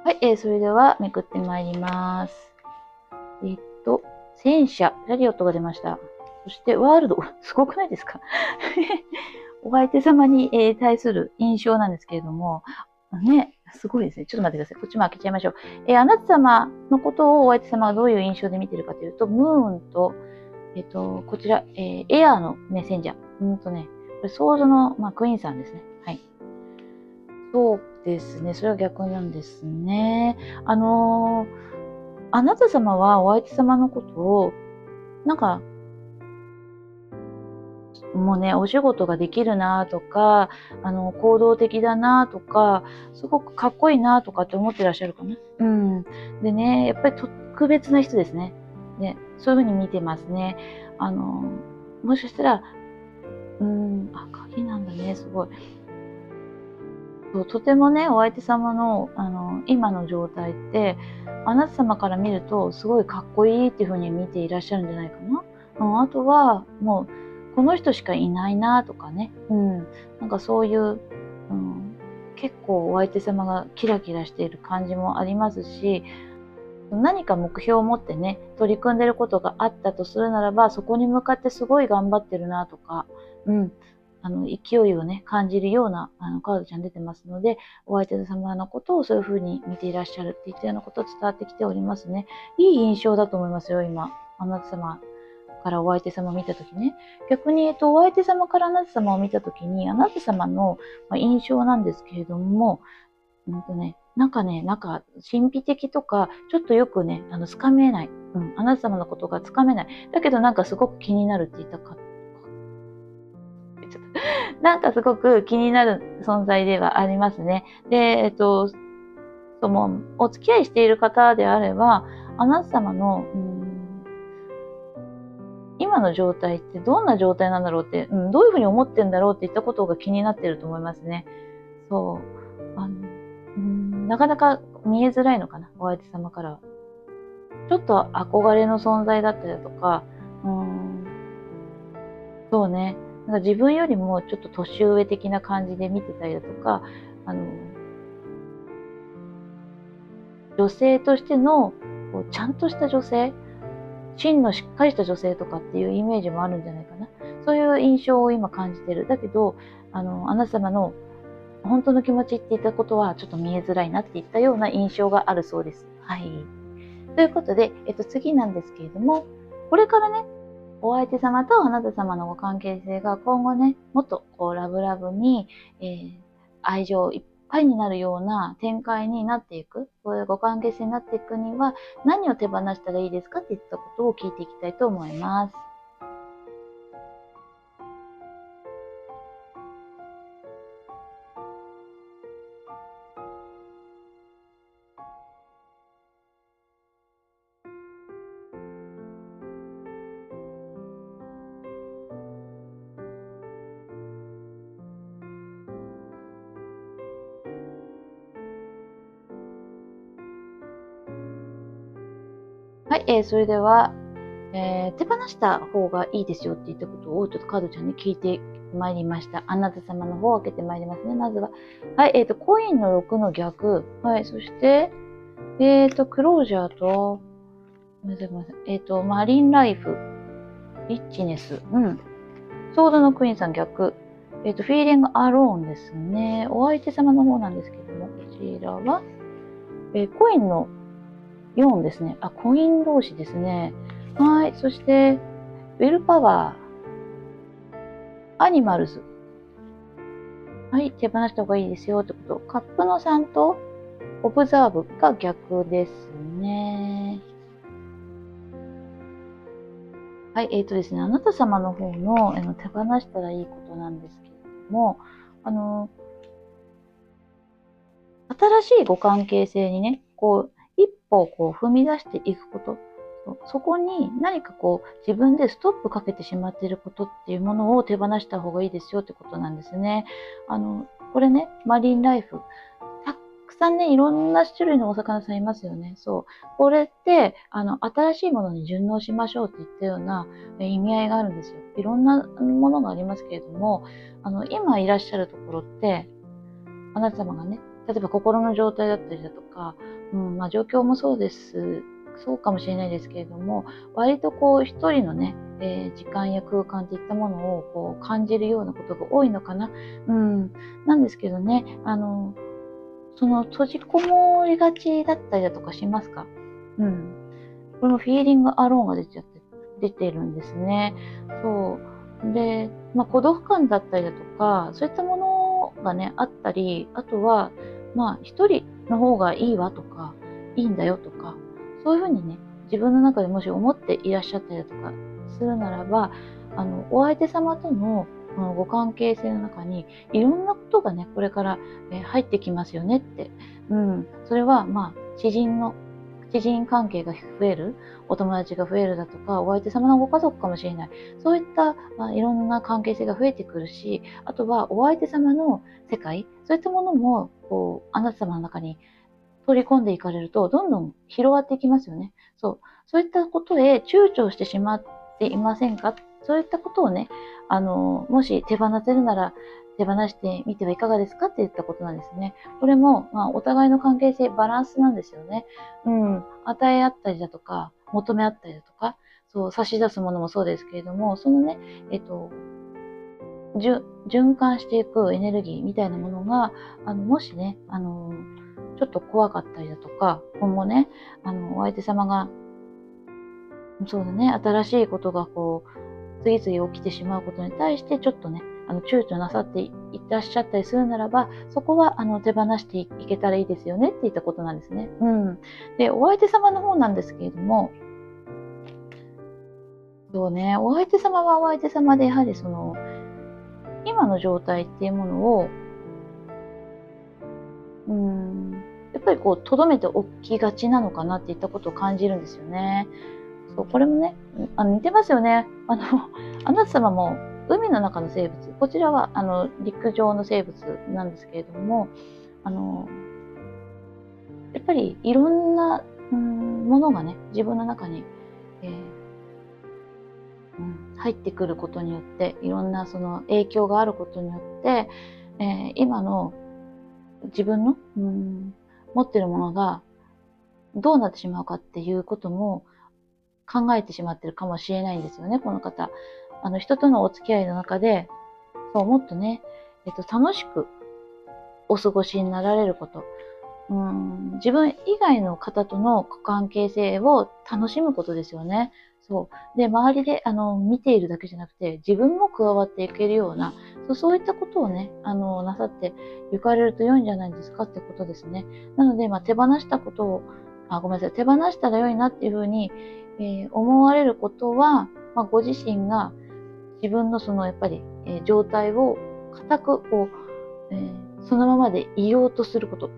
はい、それではめくってまいります。戦車、ラリオットが出ました。そしてワールド、すごくないですか？お相手様に、対する印象なんですけれども、ね、すごいですね。ちょっと待ってください。こっちも開けちゃいましょう。あなた様のことをお相手様がどういう印象で見てるかというと、ムーンと、こちら、エアーのメッセンジャー。これソードの、クイーンさんですね。はい。そうですね。それは逆なんですね。あなた様はお相手様のことを、なんか、もうね、お仕事ができるなとか、行動的だなとか、すごくかっこいいなとかって思ってらっしゃるかな。でね、やっぱり特別な人ですね。ね、そういうふうに見てますね。もしかしたら、鍵なんだね、すごい。そう、とてもね、お相手様の、今の状態って、あなた様から見ると、すごいかっこいいっていうふうに見ていらっしゃるんじゃないかな。あとは、もう、この人しかいないなとかね。なんかそういう、結構お相手様がキラキラしている感じもありますし、何か目標を持ってね、取り組んでることがあったとするならば、そこに向かってすごい頑張ってるなとか、勢いをね、感じるような、カードちゃん出てますので、お相手様のことをそういう風に見ていらっしゃるっていったようなこと伝わってきておりますね。いい印象だと思いますよ、今。あなた様からお相手様を見たときね。逆に、お相手様からあなた様を見たときに、あなた様の印象なんですけれども、なんか神秘的とか、ちょっとよくね、つかめない。あなた様のことがつかめない。だけどなんかすごく気になるって言ったか。なんかすごく気になる存在ではありますね。で、お付き合いしている方であれば、あなた様の、今の状態ってどんな状態なんだろうって、どういうふうに思ってんだろうっていったことが気になってると思いますね。そう。なかなか見えづらいのかな、お相手様からは。ちょっと憧れの存在だったりだとか、そうね。なんか自分よりもちょっと年上的な感じで見てたりだとか、女性としてのこうちゃんとした女性、芯のしっかりした女性とかっていうイメージもあるんじゃないかな。そういう印象を今感じてる。だけど、あなた様の本当の気持ちって言ったことはちょっと見えづらいなっていったような印象があるそうです。はい。ということで、次なんですけれども、これからね、お相手様とあなた様のご関係性が今後ね、もっとこうラブラブに、愛情いっぱいになるような展開になっていく、こういうご関係性になっていくには何を手放したらいいですかっていったことを聞いていきたいと思います。はい、それでは、手放した方がいいですよって言ったことをちょっとカードちゃんに聞いてまいりました。あなた様の方を開けてまいりますね、まずは。はい、コインの6の逆。はい、そして、クロージャーと、ごめんなさい、ごめんなさい。マリンライフ、リッチネス、うん。ソードのクイーンさん逆。フィーリングアローンですね。お相手様の方なんですけども、こちらは、コインの4ですね。あ、コイン同士ですね。はい。そして、ウィルパワー、アニマルズ。はい。手放した方がいいですよってこと。カップの3と、オブザーブが逆ですね。はい。ですね、あなた様の方の手放したらいいことなんですけれども、新しいご関係性にね、こう、一歩こう踏み出していくこと。そこに何かこう自分でストップかけてしまっていることっていうものを手放した方がいいですよってことなんですね。これね、マリンライフ。たくさんね、いろんな種類のお魚さんいますよね。そう。これって、新しいものに順応しましょうって言ったような意味合いがあるんですよ。いろんなものがありますけれども、今いらっしゃるところって、あなた様がね、例えば心の状態だったりだとか、状況もそうです。そうかもしれないですけれども、割とこう一人のね、時間や空間っていったものをこう感じるようなことが多いのかな。なんですけどね、その閉じこもりがちだったりだとかしますか？これもフィーリングアローンが出てるんですね。そう。で、孤独感だったりだとか、そういったものがね、あったり、あとは、一人の方がいいわとか、いいんだよとか、そういうふうにね、自分の中でもし思っていらっしゃったりだとかするならば、お相手様とのこのご関係性の中に、いろんなことがね、これから、入ってきますよねって。それは、知人関係が増える、お友達が増えるだとか、お相手様のご家族かもしれない。そういった、いろんな関係性が増えてくるし、あとはお相手様の世界、そういったものも、こう、あなた様の中に取り込んでいかれると、どんどん広がっていきますよね。そういったことへ躊躇してしまっていませんか？そういったことをね、もし手放せるなら、手放してみてはいかがですかって言ったことなんですね。これも、お互いの関係性、バランスなんですよね。与え合ったりだとか、求め合ったりだとか、そう、差し出すものもそうですけれども、そのね、循環していくエネルギーみたいなものが、もしね、ちょっと怖かったりだとか、今後ね、お相手様が、そうだね、新しいことがこう、次々起きてしまうことに対して、ちょっとね、躊躇なさっていらっしゃったりするならば、そこは、手放していけたらいいですよねって言ったことなんですね。で、お相手様の方なんですけれども、そうね、お相手様はお相手様で、やはりその、今の状態っていうものを、やっぱりこう、留めておきがちなのかなっていったことを感じるんですよね。そう、これもね、似てますよね。あなた様も海の中の生物、こちらは陸上の生物なんですけれども、あの、やっぱりいろんな、ものがね、自分の中に、えー入ってくることによって、いろんなその影響があることによって、今の自分の、持ってるものがどうなってしまうかっていうことも考えてしまってるかもしれないんですよね、この方。人とのお付き合いの中で、そう、もっとね、楽しくお過ごしになられること。自分以外の方との関係性を楽しむことですよね。そう。で、周りで、見ているだけじゃなくて、自分も加わっていけるような、そういったことをね、なさって行かれると良いんじゃないですかってことですね。なので、手放したことを、ごめんなさい、手放したら良いなっていうふうに、思われることは、ご自身が自分のその、やっぱり、状態を固く、こう、そのままでいようとすること。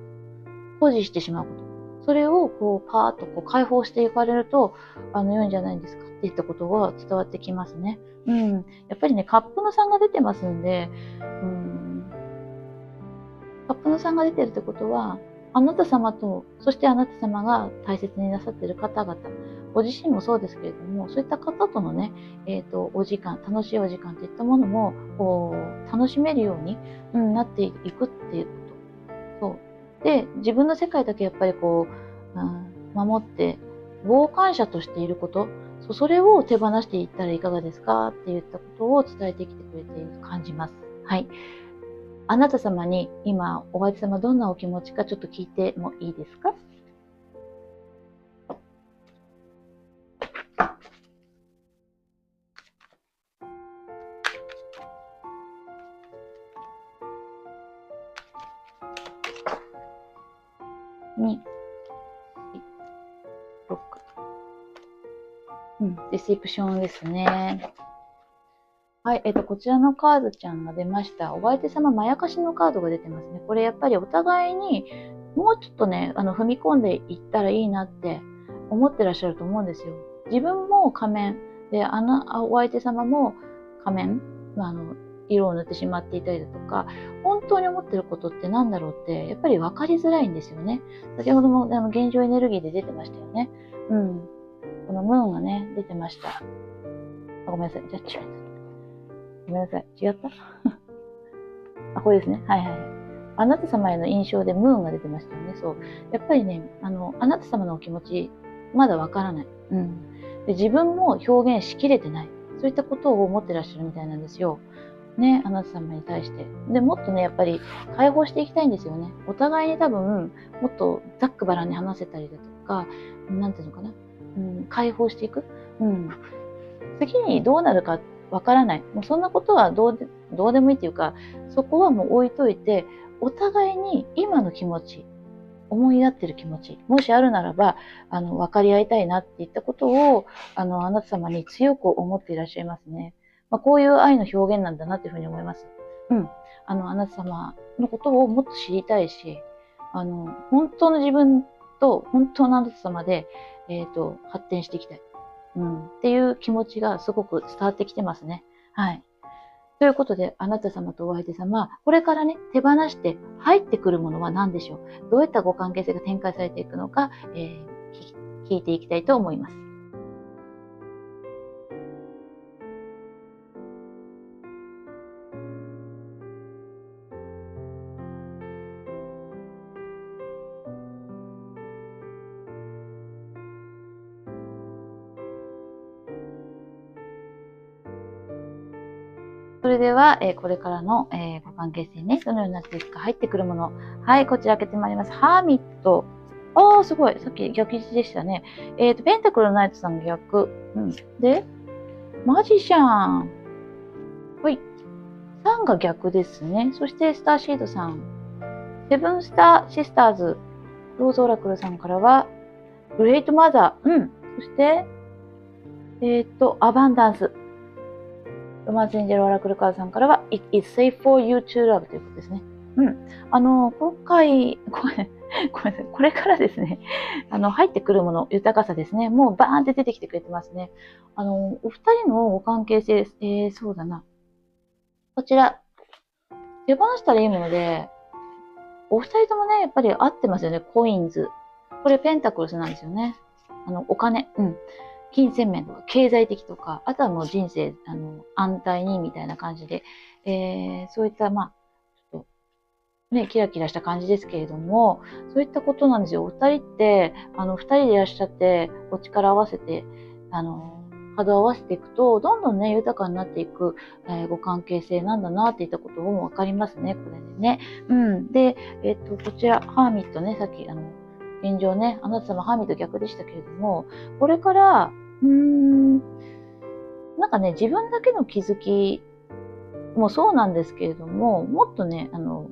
保持してしまうこと。それをこうパーッとこう解放していかれると、良いんじゃないですかって言ったことが伝わってきますね。やっぱりね、カップの3が出てますんで、カップの3が出てるってことは、あなた様と、そしてあなた様が大切になさっている方々、ご自身もそうですけれども、そういった方とのね、お時間、楽しいお時間といったものも、こう、楽しめるように、なっていくっていうこと。そう。で、自分の世界だけやっぱりこう、守って、傍観者としていること、それを手放していったらいかがですかって言ったことを伝えてきてくれていると感じます。はい。あなた様に今、お相手様どんなお気持ちかちょっと聞いてもいいですか？2、6。レセプションですね。はい、こちらのカードちゃんが出ました。お相手様、まやかしのカードが出てますね。これやっぱりお互いにもうちょっとね、踏み込んでいったらいいなって思ってらっしゃると思うんですよ。自分も仮面、で、お相手様も仮面、色を塗ってしまっていたりだとか、本当に思ってることって何だろうって、やっぱり分かりづらいんですよね。先ほども現状エネルギーで出てましたよね。このムーンがね、出てました。ごめんなさい。ジャッジメント。ごめんなさい。違ったこれですね。はいはい。あなた様への印象でムーンが出てましたよね。そう。やっぱりね、あなた様のお気持ち、まだわからない。で。自分も表現しきれてない。そういったことを思ってらっしゃるみたいなんですよ。ね、あなた様に対して。で、もっとね、やっぱり解放していきたいんですよね。お互いに多分、もっとざっくばらんに話せたりだとか、なんていうのかな。解放していく。次にどうなるかわからない。もうそんなことはどうでもいいっていうか、そこはもう置いといて、お互いに今の気持ち、思いやってる気持ち、もしあるならば、分かり合いたいなっていったことを、あなた様に強く思っていらっしゃいますね。こういう愛の表現なんだなっていうふうに思います。あなた様のことをもっと知りたいし、本当の自分と本当のあなた様で、発展していきたい。っていう気持ちがすごく伝わってきてますね。はい。ということで、あなた様とお相手様、これからね、手放して入ってくるものは何でしょう？どういったご関係性が展開されていくのか、聞いていきたいと思います。それでは、これからの、ご関係性ね、どのようになっていくか入ってくるもの。はい、こちら開けてまいります。ハーミット。すごい。さっき逆位置でしたね。ペンタクルのナイトさん逆。で、マジシャン。はい。3が逆ですね。そして、スターシードさん。セブンスターシスターズ。ローズオラクルさんからは、グレートマザー。そして、アバンダンス。ロマンスエンジェルオラクルカードさんからは、It is safe for you to love ということですね。今回、ごめんなさい。これからですね、入ってくるもの、豊かさですね。もうバーンって出てきてくれてますね。お二人のご関係性です。そうだな。こちら、手放したらいいもので、お二人ともね、やっぱり合ってますよね。コインズ。これペンタクルスなんですよね。お金。金銭面とか経済的とか、あとはもう人生、安泰にみたいな感じで、そういった、ちょっと、ね、キラキラした感じですけれども、そういったことなんですよ。お二人って、二人でいらっしゃって、お力合わせて、波動を合わせていくと、どんどんね、豊かになっていく、ご関係性なんだなっていったこともわかりますね、これでね。で、こちら、ハーミットね、さっき、現状ね、あなた様ハーミット逆でしたけれども、これから、なんかね、自分だけの気づきもそうなんですけれども、もっとね、明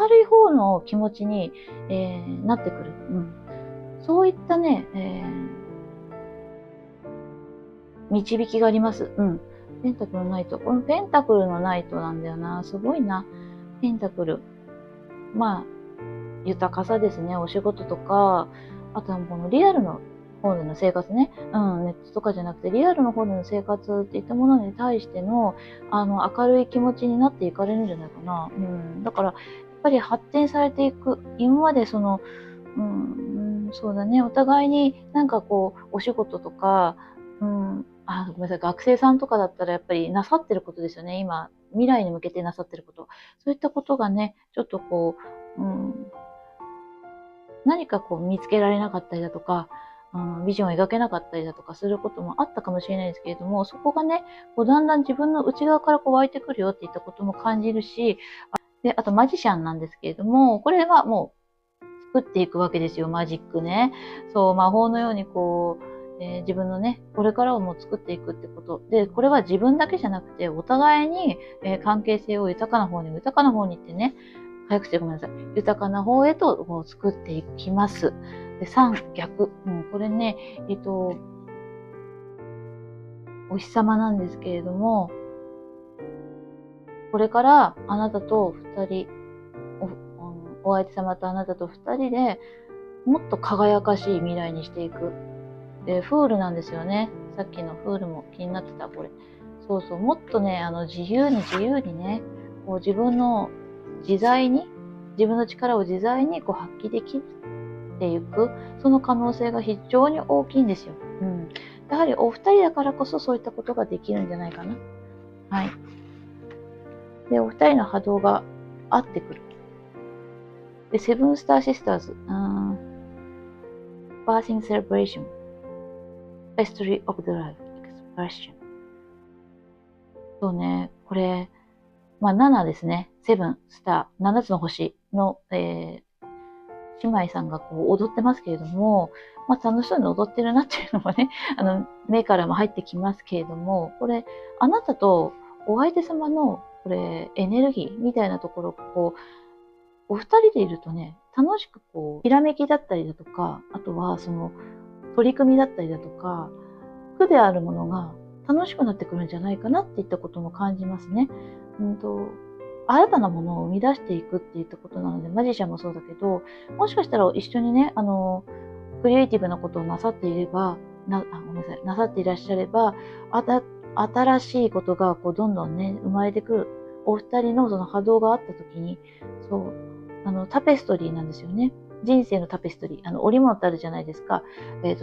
るい方の気持ちに、なってくる。そういったね、導きがあります。ペンタクルのナイト。このペンタクルのナイトなんだよな。すごいな。ペンタクル。豊かさですね。お仕事とか、あとはこのリアルの方での生活ね。ネットとかじゃなくて、リアルの方での生活っていったものに対しての、明るい気持ちになっていかれるんじゃないかな。だから、やっぱり発展されていく。今までそうだね。お互いになんかこう、お仕事とか、ごめんなさい、学生さんとかだったらやっぱりなさってることですよね。今、未来に向けてなさってること。そういったことがね、ちょっとこう、何かこう見つけられなかったりだとか、ビジョンを描けなかったりだとかすることもあったかもしれないですけれども、そこがね、こうだんだん自分の内側からこう湧いてくるよっていったことも感じるし、で、あとマジシャンなんですけれども、これはもう作っていくわけですよ、マジックね。そう、魔法のようにこう、自分のね、これからをもう作っていくってこと。で、これは自分だけじゃなくて、お互いに、関係性を豊かな方にってね、早口でごめんなさい。豊かな方へとこう作っていきます。で、3、逆。これね、お日様なんですけれども、これからあなたと2人、お相手様とあなたと2人でもっと輝かしい未来にしていく。で、フールなんですよね。さっきのフールも気になってた、これ。そうそう、もっとね、自由にね、こう自分の自在に、自分の力を自在にこう発揮できていく、その可能性が非常に大きいんですよ。やはりお二人だからこそそういったことができるんじゃないかな。はい。で、お二人の波動が合ってくる。で、セブンスターシスターズ、バーシングセレブレーション、History of the Life Expression。そうね、これ、7ですね。セブンスター、7つの星の、姉妹さんがこう踊ってますけれども、楽しそうに踊ってるなっていうのもね、目からも入ってきますけれども、これ、あなたとお相手様の、これ、エネルギーみたいなところ、こう、お二人でいるとね、楽しくこう、ひらめきだったりだとか、あとはその、取り組みだったりだとか、苦であるものが楽しくなってくるんじゃないかなっていったことも感じますね。新たなものを生み出していくっていったことなので、マジシャンもそうだけど、もしかしたら一緒にね、クリエイティブなことをなさっていれば、ごめんなさい、なさっていらっしゃれば、新しいことがこうどんどんね、生まれてくる。お二人のその波動があったときに、そう、タペストリーなんですよね。人生のタペストリー。織物ってあるじゃないですか。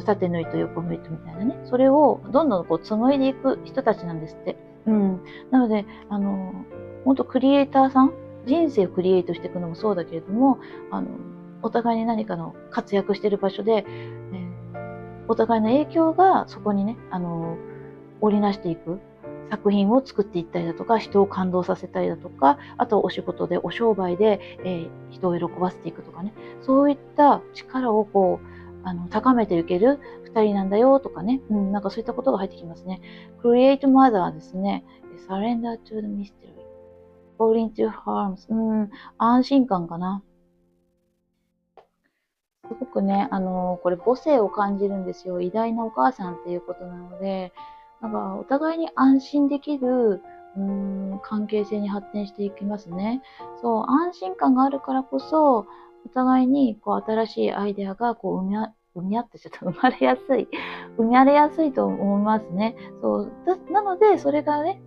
縦の糸、横の糸みたいなね。それをどんどんこう紡いでいく人たちなんですって。なので、本当クリエイターさん、人生をクリエイトしていくのもそうだけれども、お互いに何かの活躍している場所で、お互いの影響がそこにね、織りなしていく。作品を作っていったりだとか、人を感動させたりだとか、あとお仕事で、お商売で、人を喜ばせていくとかね、そういった力をこう、高めていける二人なんだよとかね、なんかそういったことが入ってきますね。Create Mother ですね。Surrender to the mystery. Fall into harms. 安心感かな。すごくね、これ母性を感じるんですよ。偉大なお母さんっていうことなので、なんかお互いに安心できる、関係性に発展していきますね。そう、安心感があるからこそ、お互いにこう新しいアイデアがこう生まれやすい。生まれやすいと思いますね。そう。なので、それがね、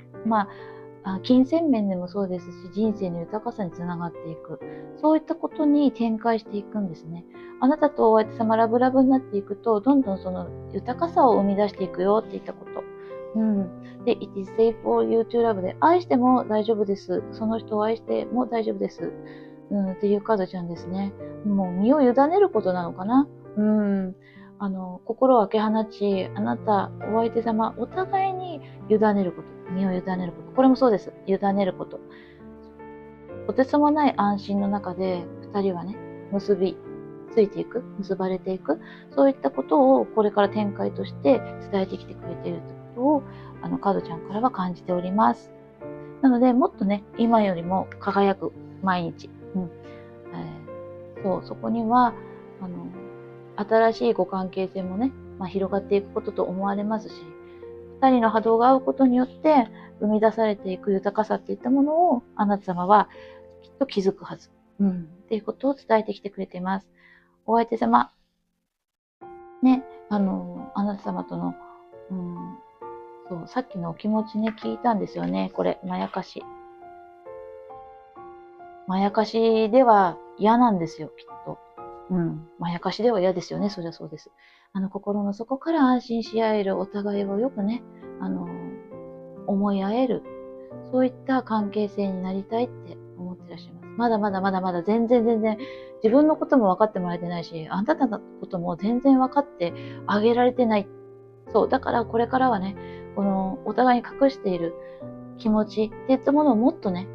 金銭面でもそうですし、人生の豊かさにつながっていく。そういったことに展開していくんですね。あなたとお相手様ラブラブになっていくと、どんどんその豊かさを生み出していくよっていったこと。で、it is safe for you to love で、愛しても大丈夫です。その人を愛しても大丈夫です。っていうカードちゃんですね。もう身を委ねることなのかな。心を開け放ち、あなた、お相手様、お互いに委ねること。身を委ねること。これもそうです。委ねること。とてつもない安心の中で、二人はね、結ばれていく。そういったことをこれから展開として伝えてきてくれているということを、カードちゃんからは感じております。なので、もっとね、今よりも輝く毎日。そこには、新しいご関係性もね、広がっていくことと思われますし、二人の波動が合うことによって生み出されていく豊かさっていったものをあなた様はきっと気づくはず。っていうことを伝えてきてくれています。お相手様、ね、あなた様との、そう、さっきのお気持ちね、聞いたんですよね。これ、まやかし。まやかしでは嫌なんですよ、きっと。まやかしでは嫌ですよね。そりゃそうです。心の底から安心し合える、お互いをよくね、思い合える、そういった関係性になりたいって思ってらっしゃいます。まだまだまだまだ全然自分のことも分かってもらえてないし、あなたのことも全然分かってあげられてない。そう。だからこれからはね、このお互いに隠している気持ちっていったものをもっとね、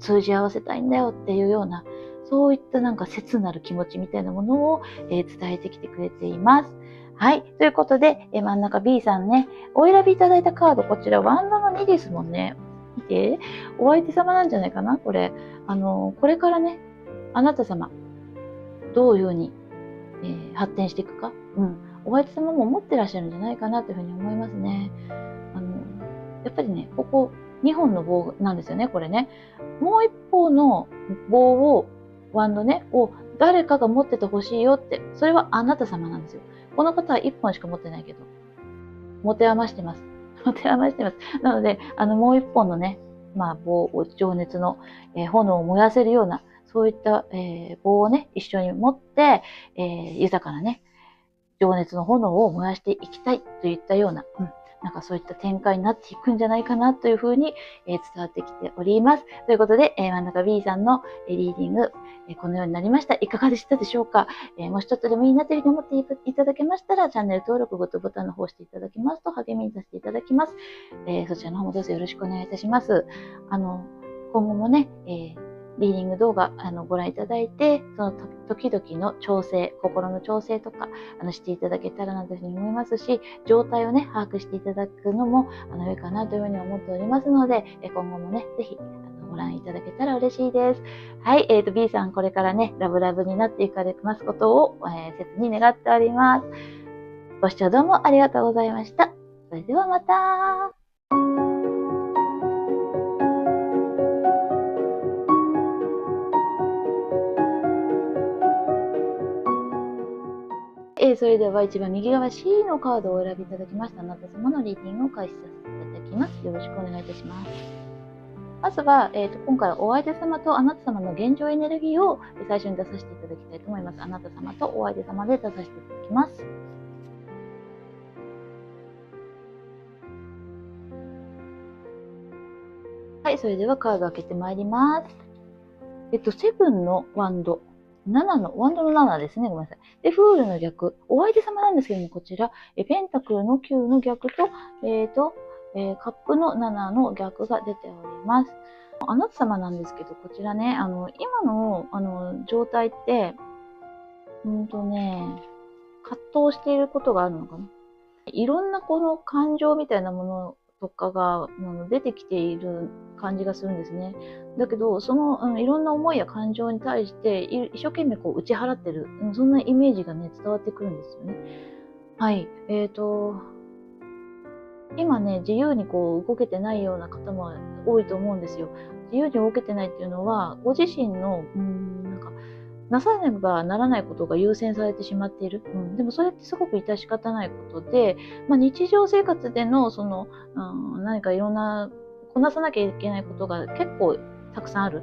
通じ合わせたいんだよっていうような、そういったなんか切なる気持ちみたいなものを、伝えてきてくれています。はい。ということで、真ん中 B さんね、お選びいただいたカード、こちらワンドの2ですもんね。見て、お相手様なんじゃないかなこれ。これからね、あなた様、どういうふうに、発展していくか。お相手様も思ってらっしゃるんじゃないかなというふうに思いますね。やっぱりね、ここ2本の棒なんですよね、これね。もう一方の棒を、ワンドね、を誰かが持っててほしいよって、それはあなた様なんですよ。この方は1本しか持ってないけど、持て余してます。持て余してます。なので、もう一本のね、棒を、情熱の、炎を燃やせるような、そういった、棒をね、一緒に持って、豊かなね、情熱の炎を燃やしていきたいといったような、なんかそういった展開になっていくんじゃないかなというふうに、伝わってきております。ということで、真ん中 B さんの、リーディング、このようになりました。いかがでしたでしょうか。もしちょっとでもいいなというふうに思っていただけましたら、チャンネル登録、グッドボタンの方を押していただきますと励みにさせていただきます。そちらの方もどうぞよろしくお願いいたします。今後もね、リーディング動画ご覧いただいて、その時々の調整、心の調整とかしていただけたらなというふうに思いますし、状態をね、把握していただくのも良いかなというふうに思っておりますので、今後もね、ぜひご覧いただけたら嬉しいです。はい、B さん、これからね、ラブラブになっていかれますことを、切に願っております。ご視聴どうもありがとうございました。それではまた。それでは一番右側 C のカードをお選びいただきましたあなた様のリーディングを開始させていただきます。よろしくお願いいたします。まずは、今回はお相手様とあなた様の現状エネルギーを最初に出させていただきたいと思います。あなた様とお相手様で出させていただきます。はい、それではカードを開けてまいります。セブンのワンド。ワンドの7ですね。ごめんなさい。で、フールの逆。お相手様なんですけども、こちら、ペンタクルの9の逆と、カップの7の逆が出ております。あなた様なんですけど、こちらね、今の、状態って、葛藤していることがあるのかな。いろんなこの感情みたいなものとかが出てきている感じがするんですね。だけど、その、いろんな思いや感情に対して一生懸命こう打ち払ってる、そんなイメージがね、伝わってくるんですよね。はい。今ね、自由にこう動けてないような方も多いと思うんですよ。自由に動けてないっていうのは、ご自身の、なさねばならないことが優先されてしまっている。でもそれってすごく致し方ないことで、日常生活でのその、何かいろんなこなさなきゃいけないことが結構たくさんある。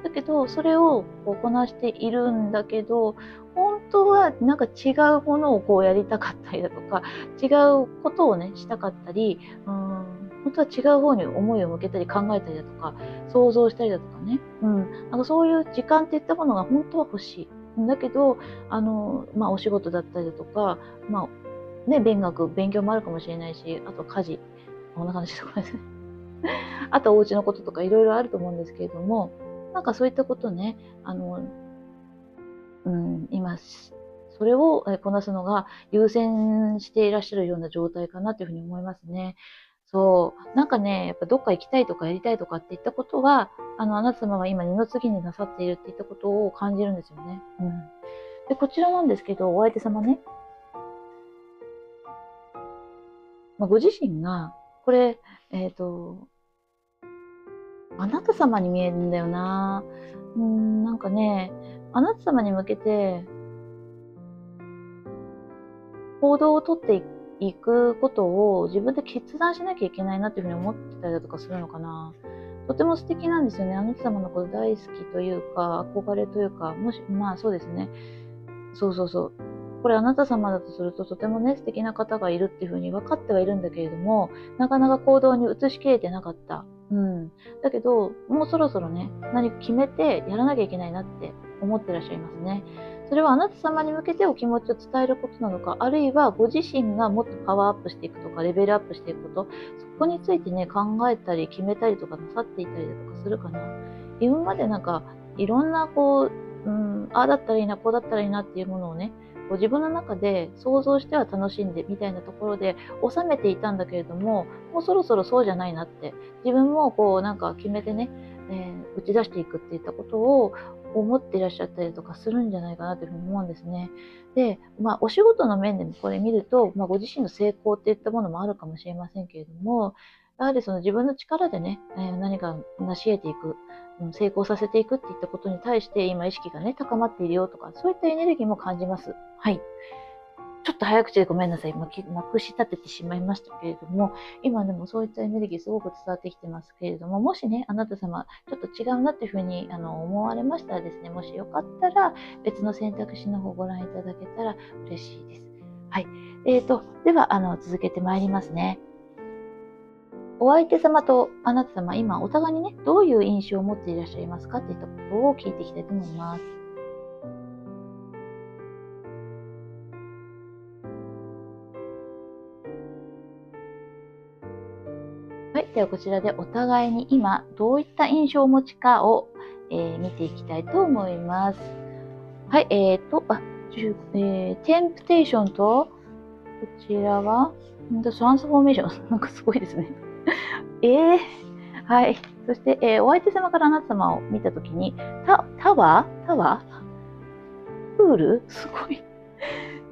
だけど、それをこうこなしているんだけど、本当はなんか違うものをこうやりたかったりだとか、違うことをね、したかったり、本当は違う方に思いを向けたり考えたりだとか、想像したりだとかね。なんかそういう時間っていったものが本当は欲しい。だけど、お仕事だったりだとか、勉強もあるかもしれないし、あと家事、こんな感じとかですね。あとお家のこととかいろいろあると思うんですけれども、なんかそういったことね、今、それをこなすのが優先していらっしゃるような状態かなというふうに思いますね。そう。なんかね、やっぱどっか行きたいとかやりたいとかっていったことは、あなた様は今二の次になさっているっていったことを感じるんですよね。で、こちらなんですけど、お相手様ね。ご自身が、これ、あなた様に見えるんだよな。なんかね、あなた様に向けて、行動をとっていくことを自分で決断しなきゃいけないなっていうふうに思ってたりだとかするのかな。とても素敵なんですよね。あなた様のこと大好きというか、憧れというか、そうですね。そうそうそう。これあなた様だとするととてもね、素敵な方がいるっていうふうに分かってはいるんだけれども、なかなか行動に移しきれてなかった。うん。だけど、もうそろそろね、何か決めてやらなきゃいけないなって思ってらっしゃいますね。それはあなた様に向けてお気持ちを伝えることなのか、あるいはご自身がもっとパワーアップしていくとか、レベルアップしていくこと、そこについてね、考えたり決めたりとかなさっていたりだとかするかな。今までなんか、いろんなああだったらいいな、こうだったらいいなっていうものをね、こう自分の中で想像しては楽しんでみたいなところで収めていたんだけれども、もうそろそろそうじゃないなって、自分もこうなんか決めてね、打ち出していくっていったことを思っていらっしゃったりとかするんじゃないかなというふうに思うんですね。で、お仕事の面でもこれ見ると、ご自身の成功っていったものもあるかもしれませんけれども、やはりその自分の力でね、何か成し得ていく、成功させていくっていったことに対して今意識がね、高まっているよとか、そういったエネルギーも感じます。はい。ちょっと早口でごめんなさい。まくし立ててしまいましたけれども、今でもそういったエネルギーすごく伝わってきてますけれども、もしね、あなた様、ちょっと違うなっていうふうに思われましたらですね、もしよかったら別の選択肢の方をご覧いただけたら嬉しいです。はい。では、続けてまいりますね。お相手様とあなた様、今お互いにね、どういう印象を持っていらっしゃいますかっていったことを聞いていきたいと思います。はい。ではこちらでお互いに今どういった印象をお持ちかを、見ていきたいと思います。はい。テンプテーションと、こちらは、トランスフォーメーション。なんかすごいですね。はい。そして、お相手様からあなた様を見たときに、タワープールすごい。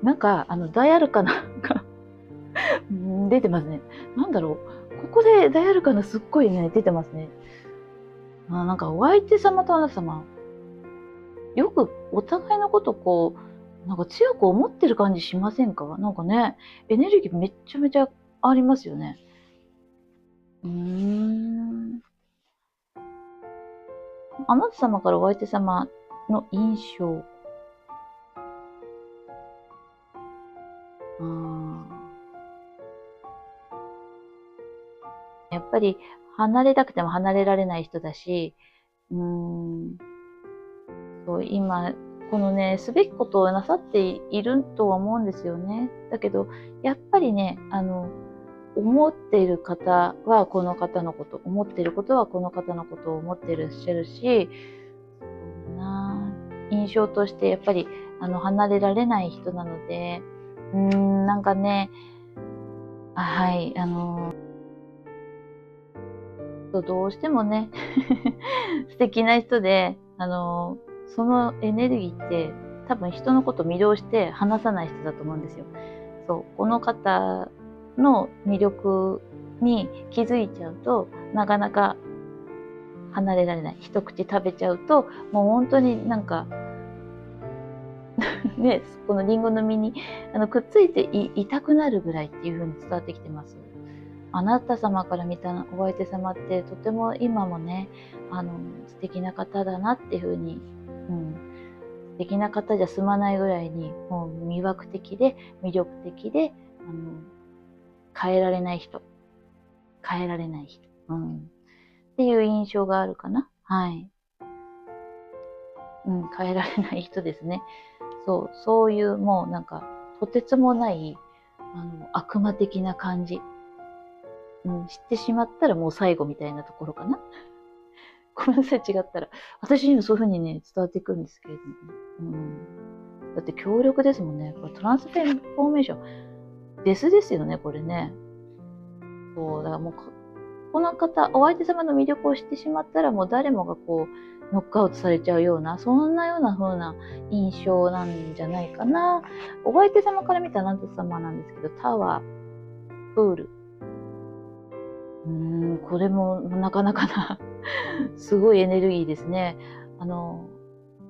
なんか、ダイアルカナが出てますね。なんだろう。ここでダイアルカナすっごいね、出てますね。なんかお相手様とあなた様、よくお互いのことなんか強く思ってる感じしませんか？なんかね、エネルギーめっちゃめちゃありますよね。あなた様からお相手様の印象。やっぱり離れたくても離れられない人だし、そう今、このね、すべきことをなさっているとは思うんですよね。だけど、やっぱりね、思っている方はこの方のこと、思っていることはこの方のことを思っていらっしゃるし、印象としてやっぱり離れられない人なので、なんかね、はい、どうしてもね素敵な人で、そのエネルギーって多分人のことを魅了して離さない人だと思うんですよ。そう、この方の魅力に気づいちゃうと、なかなか離れられない。一口食べちゃうと、もう本当になんか、ね、このリンゴの実にくっついていたくなるぐらいっていう風に伝わってきてます。あなた様から見たお相手様ってとても今もね、素敵な方だなっていう風に、素敵な方じゃ済まないぐらいに、もう魅惑的で魅力的で、変えられない人。変えられない人。っていう印象があるかな。はい。変えられない人ですね。そういうもうなんか、とてつもない、悪魔的な感じ。知ってしまったらもう最後みたいなところかな。ごめんなさい、違ったら。私にもそういう風にね、伝わっていくんですけれどもね。だって強力ですもんね。これトランスフォーメーション。ですよね、これね。そう、だからもう、この方、お相手様の魅力を知ってしまったら、もう誰もがノックアウトされちゃうような、そんなような風な印象なんじゃないかな。お相手様から見たあなた様なんですけど、タワー、プール。これもなかなかなすごいエネルギーですね。あ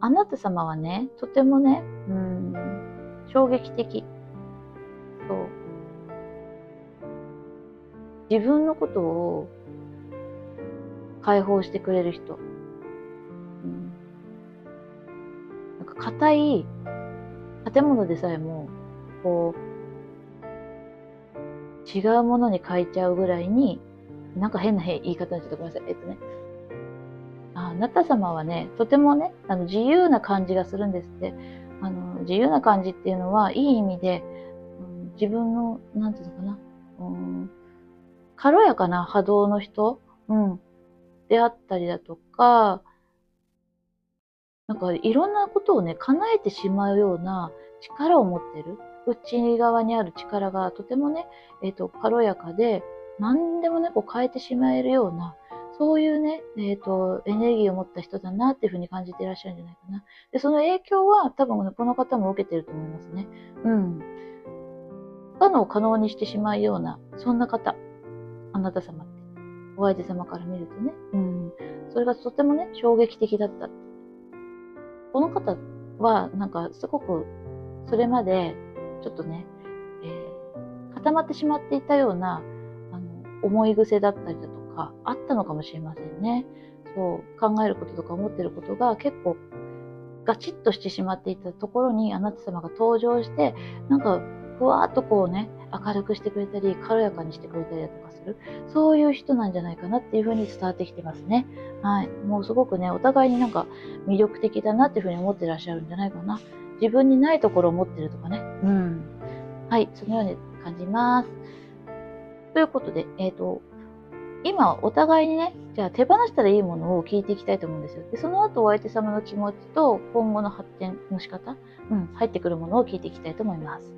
なた様はね、とてもね、衝撃的。そう。自分のことを解放してくれる人。なんか硬建物でさえも、こう、違うものに変えちゃうぐらいに、なんか変な言い方にちょっとごめんなさい。あなた様はね、とてもね、自由な感じがするんですって。自由な感じっていうのは、いい意味で、自分の、なんていうのかな、軽やかな波動の人、であったりだとか、なんかいろんなことをね、叶えてしまうような力を持ってる。内側にある力がとてもね、軽やかで、何でもね、こう変えてしまえるような、そういうね、エネルギーを持った人だなっていうふうに感じていらっしゃるんじゃないかな。で、その影響は多分、ね、この方も受けてると思いますね。不可能を可能にしてしまうような、そんな方。あなた様って。お相手様から見るとね。それがとてもね、衝撃的だった。この方は、なんか、すごく、それまで、ちょっとね、固まってしまっていたような、思い癖だったりだとか、あったのかもしれませんね。そう、考えることとか思ってることが結構、ガチッとしてしまっていたところに、あなた様が登場して、なんか、ふわーっとこうね、明るくしてくれたり、軽やかにしてくれたりだとかする。そういう人なんじゃないかなっていうふうに伝わってきてますね。はい。もうすごくね、お互いになんか魅力的だなっていうふうに思ってらっしゃるんじゃないかな。自分にないところを持ってるとかね。はい。そのように感じます。ということで、今お互いにね、じゃあ手放したらいいものを聞いていきたいと思うんですよ。で、その後お相手様の気持ちと今後の発展の仕方、入ってくるものを聞いていきたいと思います。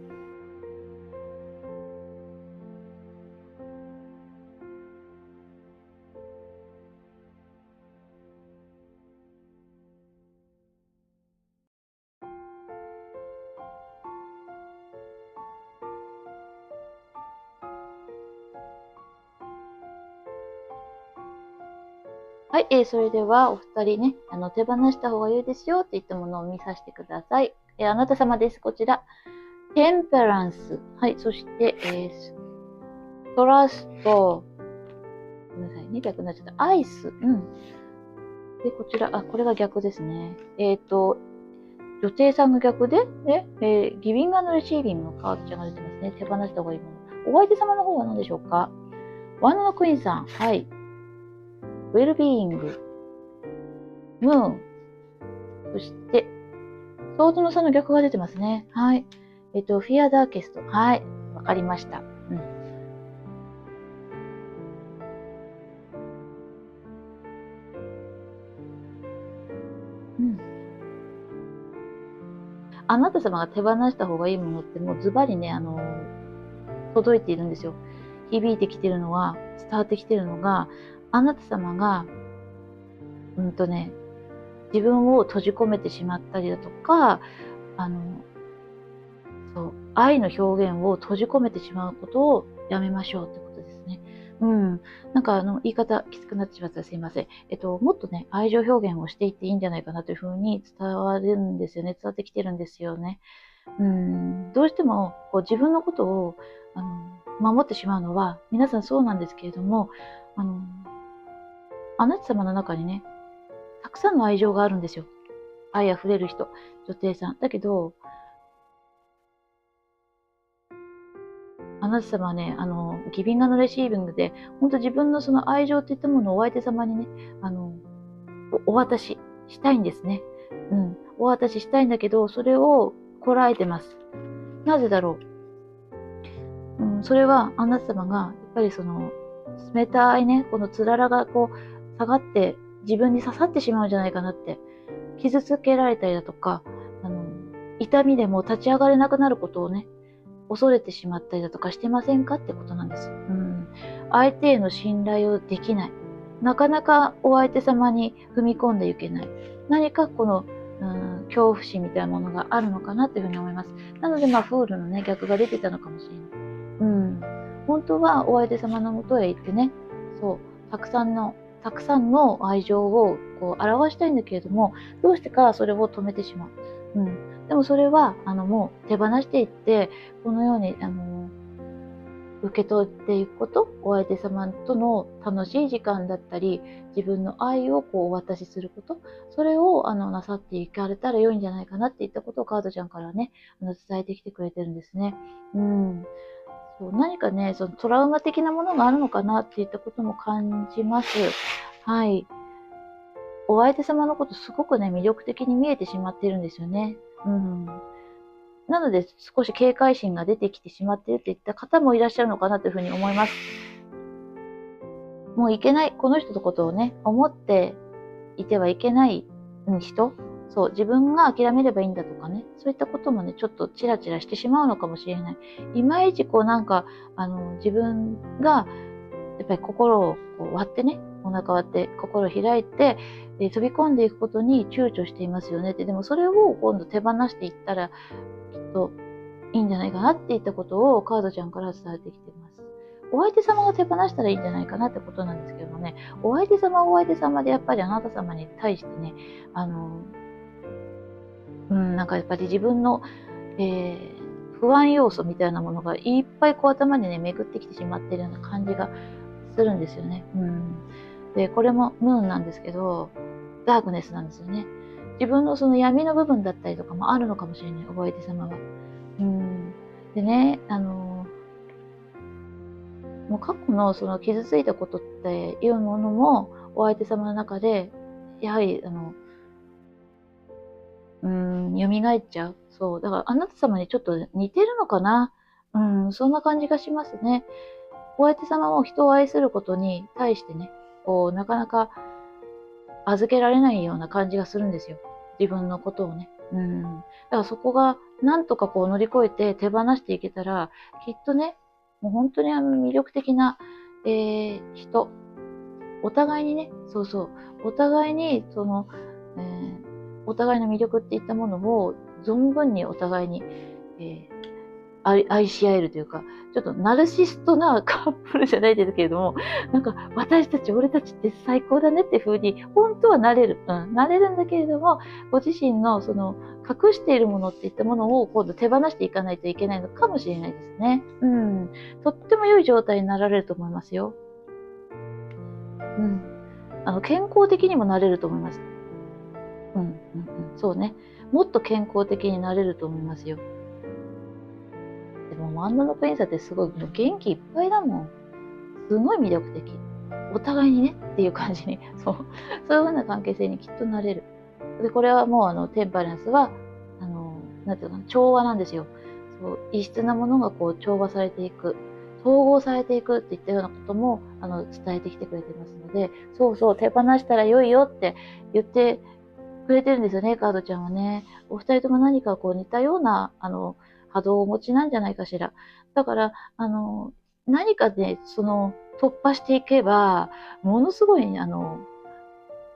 はい、それではお二人ね、手放した方がいいですよって言ったものを見させてください。あなた様です。こちら。テンペランス。はい、そして、トラスト。ごめんなさいね、逆になっちゃった。アイス。で、こちら、これが逆ですね。女帝さんの逆で、ギビング&レシービングのカードちゃんが出てますね。手放した方がいいもの。お相手様の方は何でしょうか？ワンダのクイーンさん。はい。ウェルビーイング。ムーン。そして、ソードの差の逆が出てますね。はい。フィアダーケスト。はい。わかりました。あなた様が手放した方がいいものってもうズバリね、届いているんですよ。響いてきてるのは、伝わってきてるのが、あなた様が、自分を閉じ込めてしまったりだとか、愛の表現を閉じ込めてしまうことをやめましょうってことですね。なんか言い方きつくなってしまったらすいません。もっとね、愛情表現をしていっていいんじゃないかなというふうに伝わるんですよね。伝わってきてるんですよね。どうしてもこう自分のことを守ってしまうのは皆さんそうなんですけれども、あなた様の中にね、たくさんの愛情があるんですよ。愛あふれる人、女帝さん。だけど、あなた様はね、ギビング&レシービングで、本当自分のその愛情っていったものをお相手様にね、お渡ししたいんですね。お渡ししたいんだけど、それをこらえてます。なぜだろう。それはあなた様が、やっぱりその、冷たいね、このつららがこう、下がって自分に刺さってしまうんじゃないかなって、傷つけられたりだとか、痛みでも立ち上がれなくなることをね、恐れてしまったりだとかしてませんかってことなんです。相手への信頼をできない。なかなかお相手様に踏み込んでいけない。何かこの、恐怖心みたいなものがあるのかなっていうふうに思います。なので、フールのね、逆が出てたのかもしれない。本当はお相手様のもとへ行ってね、そう、たくさんの愛情をこう表したいんだけれども、どうしてかそれを止めてしまう。でもそれは、もう手放していって、このように、受け取っていくこと、お相手様との楽しい時間だったり、自分の愛をこうお渡しすること、それをなさっていかれたら良いんじゃないかなっていったことをカードちゃんからね、伝えてきてくれてるんですね。そう、何かね、そのトラウマ的なものがあるのかなっていったことも感じます。はい。お相手様のことすごくね、魅力的に見えてしまっているんですよね。なので、少し警戒心が出てきてしまっているっていった方もいらっしゃるのかなというふうに思います。もういけない、この人のことをね、思っていてはいけない人、そう、自分が諦めればいいんだとかね、そういったこともね、ちょっとチラチラしてしまうのかもしれない。いまいちこうなんか、自分が、やっぱり心をこう割ってね、お腹割って心を開いて、飛び込んでいくことに躊躇していますよねって。でもそれを今度手放していったら、きっといいんじゃないかなっていったことをカードちゃんから伝えてきています。お相手様が手放したらいいんじゃないかなってことなんですけどもね、お相手様はお相手様でやっぱりあなた様に対してね、なんかやっぱり自分の、不安要素みたいなものがいっぱいこう頭にね、巡ってきてしまっているような感じがするんですよね。で、これもムーンなんですけど、ダークネスなんですよね。自分のその闇の部分だったりとかもあるのかもしれない、お相手様は。でね、もう過去のその傷ついたことっていうものも、お相手様の中で、やはり、蘇っちゃう。そう。だから、あなた様にちょっと似てるのかな。そんな感じがしますね。お相手様も人を愛することに対してね、こう、なかなか預けられないような感じがするんですよ。自分のことをね。だからそこが、なんとかこう乗り越えて手放していけたら、きっとね、もう本当に魅力的な、人、お互いにね、そうそう、お互いに、お互いの魅力っていったものを存分にお互いに、愛し合えるというか、ちょっとナルシストなカップルじゃないですけれども、なんか私たち、俺たちって最高だねっていう風に、本当はなれる。なれるんだけれども、ご自身のその隠しているものっていったものを今度手放していかないといけないのかもしれないですね。とっても良い状態になられると思いますよ。健康的にもなれると思います。そうね。もっと健康的になれると思いますよ。でも、マンダのプリンサってすごい元気いっぱいだもん。すごい魅力的。お互いにねっていう感じに、そういう風な関係性にきっとなれる。で、これはもうテンパレンスは、なんていうのかな、調和なんですよ。そう、異質なものがこう調和されていく。統合されていくっていったようなことも、伝えてきてくれてますので、そうそう、手放したら良いよって言ってくれてるんですよね、カードちゃんはね。お二人とも何かこう似たような、波動をお持ちなんじゃないかしら。だから、何かね、突破していけば、ものすごい、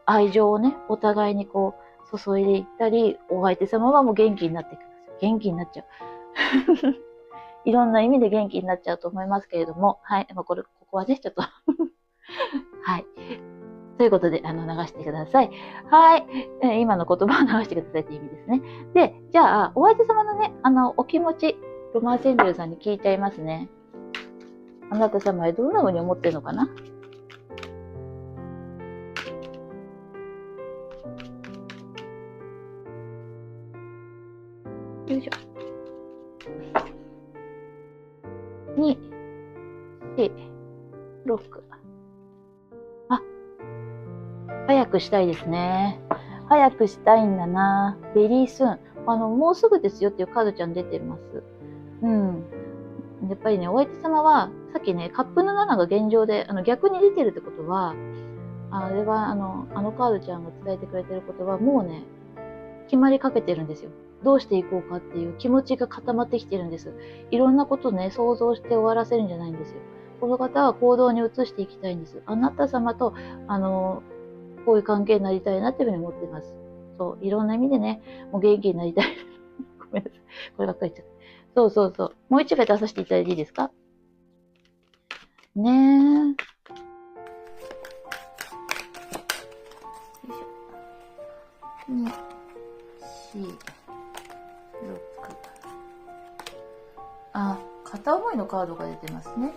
愛情をね、お互いにこう、注いでいったり、お相手様はもう元気になっていくんですよ。元気になっちゃう。いろんな意味で元気になっちゃうと思いますけれども、はい。ここはね、ちょっとはい。ということで、流してください。はい。今の言葉を流してくださいって意味ですね。で、じゃあ、お相手様のね、お気持ち、ロマンスエンジェルさんに聞いちゃいますね。あなた様はどんな風に思ってるのかな？よいしょ。2、4、6。あ、早くしたいですね。早くしたいんだな。ベリースーン。もうすぐですよっていうカードちゃん出てます。やっぱりね、お相手様は、さっきね、カップの7が現状で、逆に出てるってことは、あれは、カードちゃんが伝えてくれてることは、もうね、決まりかけてるんですよ。どうしていこうかっていう気持ちが固まってきてるんです。いろんなことね、想像して終わらせるんじゃないんですよ。この方は行動に移していきたいんです。あなた様と、こういう関係になりたいなっていうふうに思っています。そう、いろんな意味でね、もう元気になりたい。ごめんなさい。こればっかり言っちゃった。そうそうそう。もう一枚出させていただいていいですか？ねえ。よいしょ。2、4、6。あ、片思いのカードが出てますね。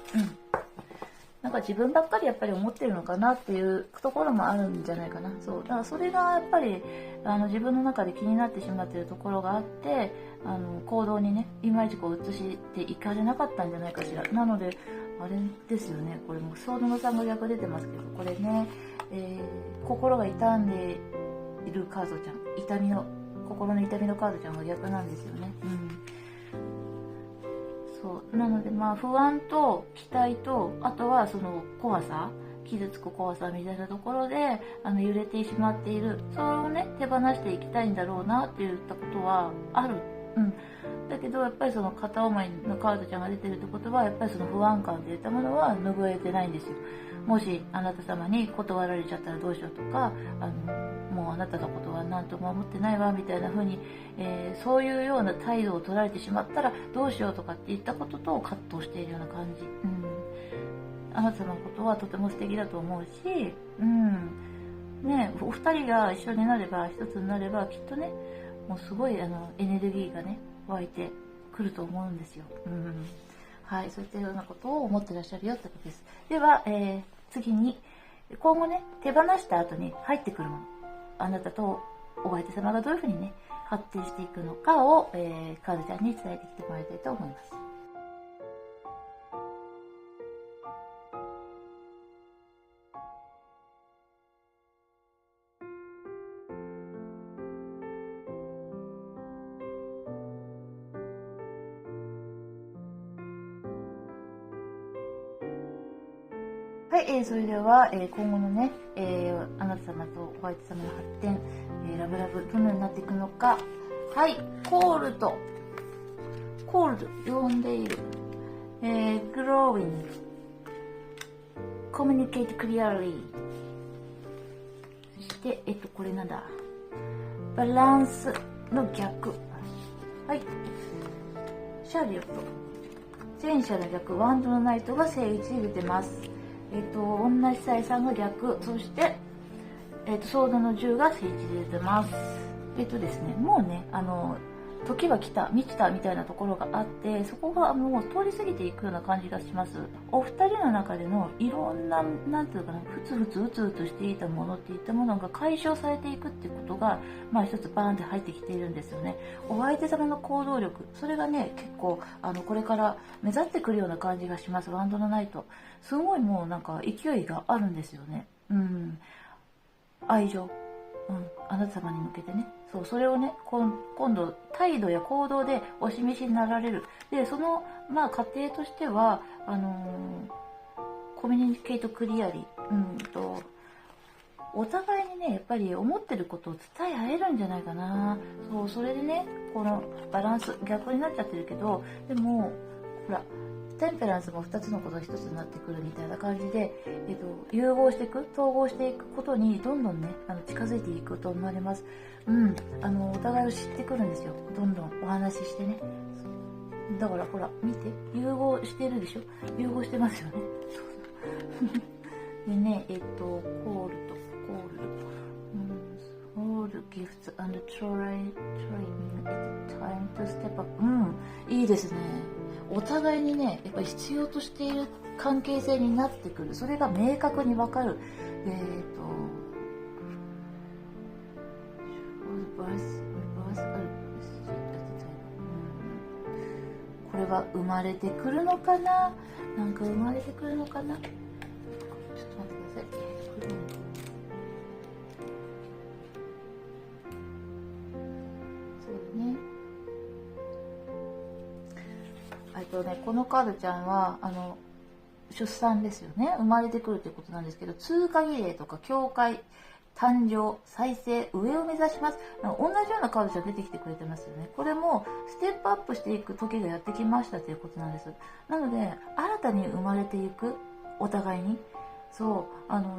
なんか自分ばっかりやっぱり思ってるのかなっていうところもあるんじゃないかな。そう。だからそれがやっぱり自分の中で気になってしまっているところがあって、行動にね、いまいちこう移していかれなかったんじゃないかしら。なので、あれですよね。これもソードの3が逆出てますけど、これね、心が傷んでいるカードちゃん、心の痛みのカードちゃんが逆なんですよね。そうなので不安と期待と、あとはその怖さ、傷つく怖さみたいなところで揺れてしまっている、それをね手放していきたいんだろうなって言ったことはある。だけどやっぱりその片思いのカードちゃんが出てるってことは、やっぱりその不安感といったものは拭えてないんですよ。もしあなた様に断られちゃったらどうしようとか、もうあなたのことは何とも思ってないわみたいな風に、そういうような態度を取られてしまったらどうしようとかっていったことと葛藤しているような感じ。あなたのことはとても素敵だと思うし、お二人が一緒になれば、一つになればきっとね、もうすごいエネルギーがね湧いてくると思うんですよ。はい、そういったようなことを思ってらっしゃるよってことです。では、次に今後ね手放した後に入ってくるもの、あなたとお相手様がどういうふうにね発展していくのかを、カードちゃんに伝えてきてもらいたいと思います。はい、それでは、今後のね、あなた様とお相手様の発展、ラブラブどのようになっていくのか。はい、コールド、呼んでいる、グローイング、コミュニケートクリアリー、そして、これなんだ、バランスの逆。はい、シャリオット、前者の逆、ワンドのナイトが正位置に出てます。同じ採算が逆、そして、ソードの10が正位置で出てます。ですね、もうね、時は来た、満ちたみたいなところがあって、そこがもう通り過ぎていくような感じがします。お二人の中でのいろんな、なんていうかな、ふつうつしていたものっていったものが解消されていくっていうことが、一つバーンって入ってきているんですよね。お相手様の行動力、それがね、結構、これから目立ってくるような感じがします。ワンドのナイト。すごいもうなんか勢いがあるんですよね。愛情。あなた様に向けてね、それをね、今度態度や行動でお示しになられる。で、その過程としてはコミュニケートクリアリー、お互いにねやっぱり思ってることを伝え合えるんじゃないかな。それでね、このバランス逆になっちゃってるけど、でもほらテンペランスも2つのことが1つになってくるみたいな感じで、融合していく、統合していくことにどんどんね近づいていくと思われます。お互いを知ってくるんですよ。どんどんお話ししてね。だからほら見て、融合してるでしょ。融合してますよね。でね、コールgifts and training it's time to step up。いいですね。お互いにねやっぱり必要としている関係性になってくる。それが明確にわかる。これは生まれてくるのかな。なんか生まれてくるのかな。ちょっと待ってください。このカードちゃんは出産ですよね。生まれてくるということなんですけど、通過儀礼とか教会、誕生、再生、上を目指します。同じようなカードちゃん出てきてくれてますよね。これもステップアップしていく時がやってきましたということなんです。なので新たに生まれていく、お互いに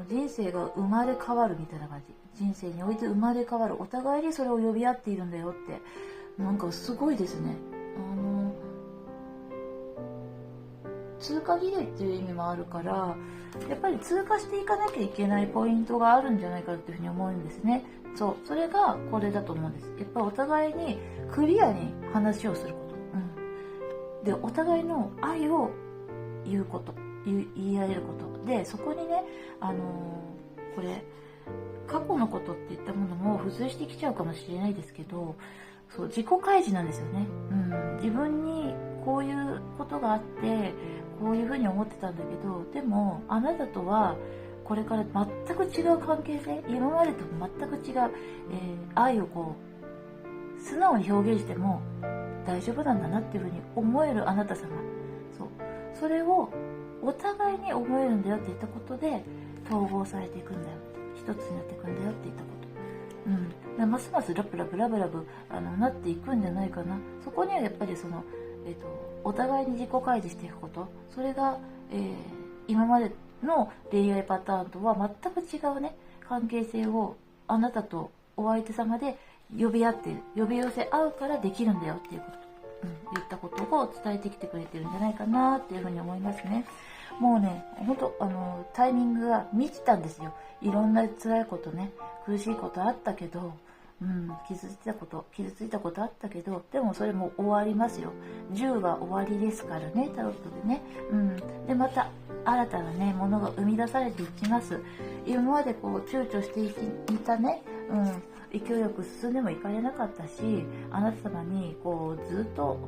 人生が生まれ変わるみたいな感じ。人生において生まれ変わる、お互いにそれを呼び合っているんだよって、なんかすごいですね。通過儀礼っていう意味もあるから、やっぱり通過していかなきゃいけないポイントがあるんじゃないかというふうに思うんですね。それがこれだと思うんです。やっぱりお互いにクリアに話をすること、でお互いの愛を言うこと、言いられることで、そこにね、これ過去のことっていったものも付随してきちゃうかもしれないですけど、そう、自己開示なんですよね。自分にこういうことがあってこういうふうに思ってたんだけど、でもあなたとはこれから全く違う関係性、今までと全く違う、愛をこう素直に表現しても大丈夫なんだなっていうふうに思えるあなた様、そう、それをお互いに思えるんだよって言ったことで統合されていくんだよ、一つになっていくんだよって言ったこと、ますますラブなっていくんじゃないかな。そこにはやっぱりその、お互いに自己開示していくこと、それが、今までの恋愛パターンとは全く違うね、関係性をあなたとお相手様で呼び合っている、呼び寄せ合うからできるんだよっていうこと、言ったことを伝えてきてくれてるんじゃないかなっていうふうに思いますね。もうね、本当タイミングが満ちたんですよ。いろんな辛いことね、苦しいことあったけど、傷ついたことあったけど、でもそれも終わりますよ。10は終わりですからね、タロットでね。でまた新たなねものが生み出されていきます。今までこう躊躇していたね、勢いよく進んでもいかれなかったし、あなた様にこうずっと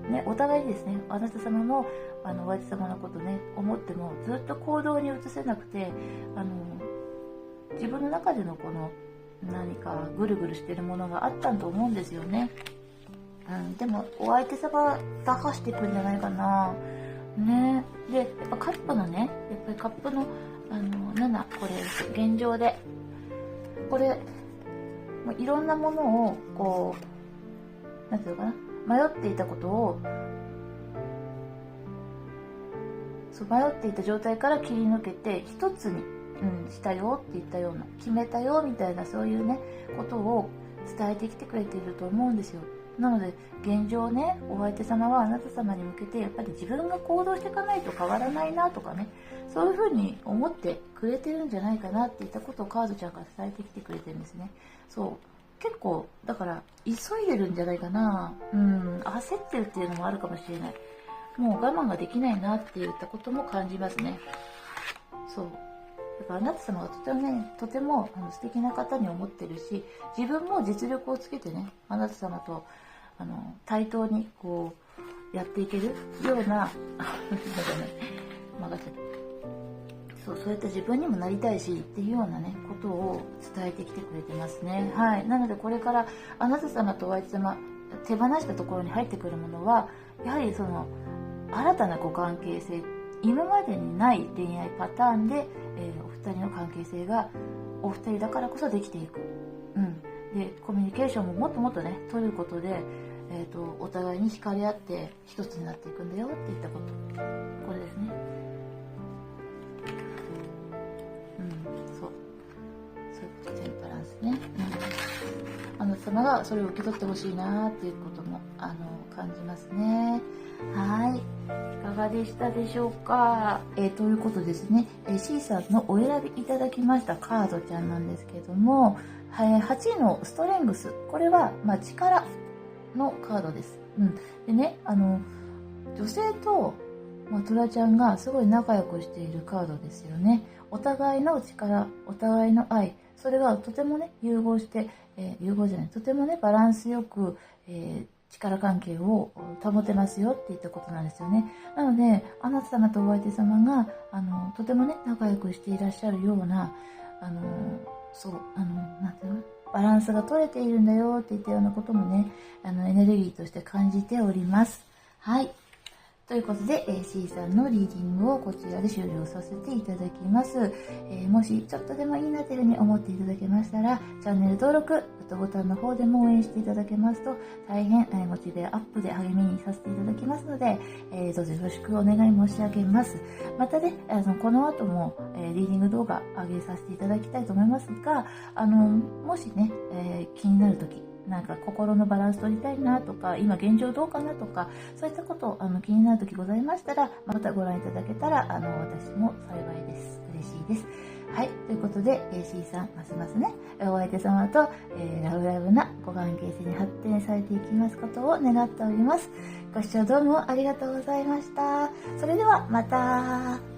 ね、お互いにですね、あなた様もお相手様のことね思ってもずっと行動に移せなくて、自分の中でのこの何かぐるぐるしてるものがあったと思うんですよね。でもお相手様打破していくんじゃないかな。ね、でやっぱカップのね、やっぱりカップの7、これ現状でこれいろんなものをこう、なんていうのかな、迷っていたことを、迷っていた状態から切り抜けて一つに、したよって言ったような、決めたよみたいな、そういうねことを伝えてきてくれていると思うんですよ。なので現状ね、お相手様はあなた様に向けてやっぱり自分が行動していかないと変わらないなとかね、そういうふうに思ってくれてるんじゃないかなっていったことをカードちゃんが伝えてきてくれてるんですね。そう結構だから急いでるんじゃないかな。焦ってるっていうのもあるかもしれない。もう我慢ができないなっていったことも感じますね。そうだからあなた様がとても素敵な方に思ってるし、自分も実力をつけてね、あなた様と対等にこうやっていけるような任せて、そういった自分にもなりたいしっていうようなねことを伝えてきてくれてますね。はい。なのでこれからあなた様とお相手様手放したところに入ってくるものは、やはりその新たなご関係性、今までにない恋愛パターンで、お二人の関係性がお二人だからこそできていく。でコミュニケーションももっともっとね取ることで、お互いに惹かれ合って一つになっていくんだよって言ったこと、これですね。そういうテンパランスね。あなた様がそれを受け取ってほしいなっていうことも感じますね。はい、いかがでしたでしょうか。ということですね、C さんのお選びいただきましたカードちゃんなんですけども、8のストレングス、これは、力のカードです。でね、女性と、トラちゃんがすごい仲良くしているカードですよね。お互いの力、お互いの愛、それがとてもね融合して、とてもねバランスよく、力関係を保てますよっていったことなんですよね。なのであなた様とお相手様がとてもね仲良くしていらっしゃるようななんていうの、バランスが取れているんだよっていったようなこともねエネルギーとして感じております。はい。ということで、C さんのリーディングをこちらで終了させていただきます。もしちょっとでもいいなというふうに思っていただけましたら、チャンネル登録、グッドボタンの方でも応援していただけますと、大変モチベアップで励みにさせていただきますので、どうぞよろしくお願い申し上げます。またね、この後も、リーディング動画上げさせていただきたいと思いますが、もしね、気になるとき、なんか心のバランス取りたいなとか、今現状どうかなとか、そういったこと気になる時ございましたら、またご覧いただけたら私も幸いです。嬉しいです。はい。ということで、C さん、ますますね、お相手様と、ラブラブなご関係性に発展されていきますことを願っております。ご視聴どうもありがとうございました。それでは、また。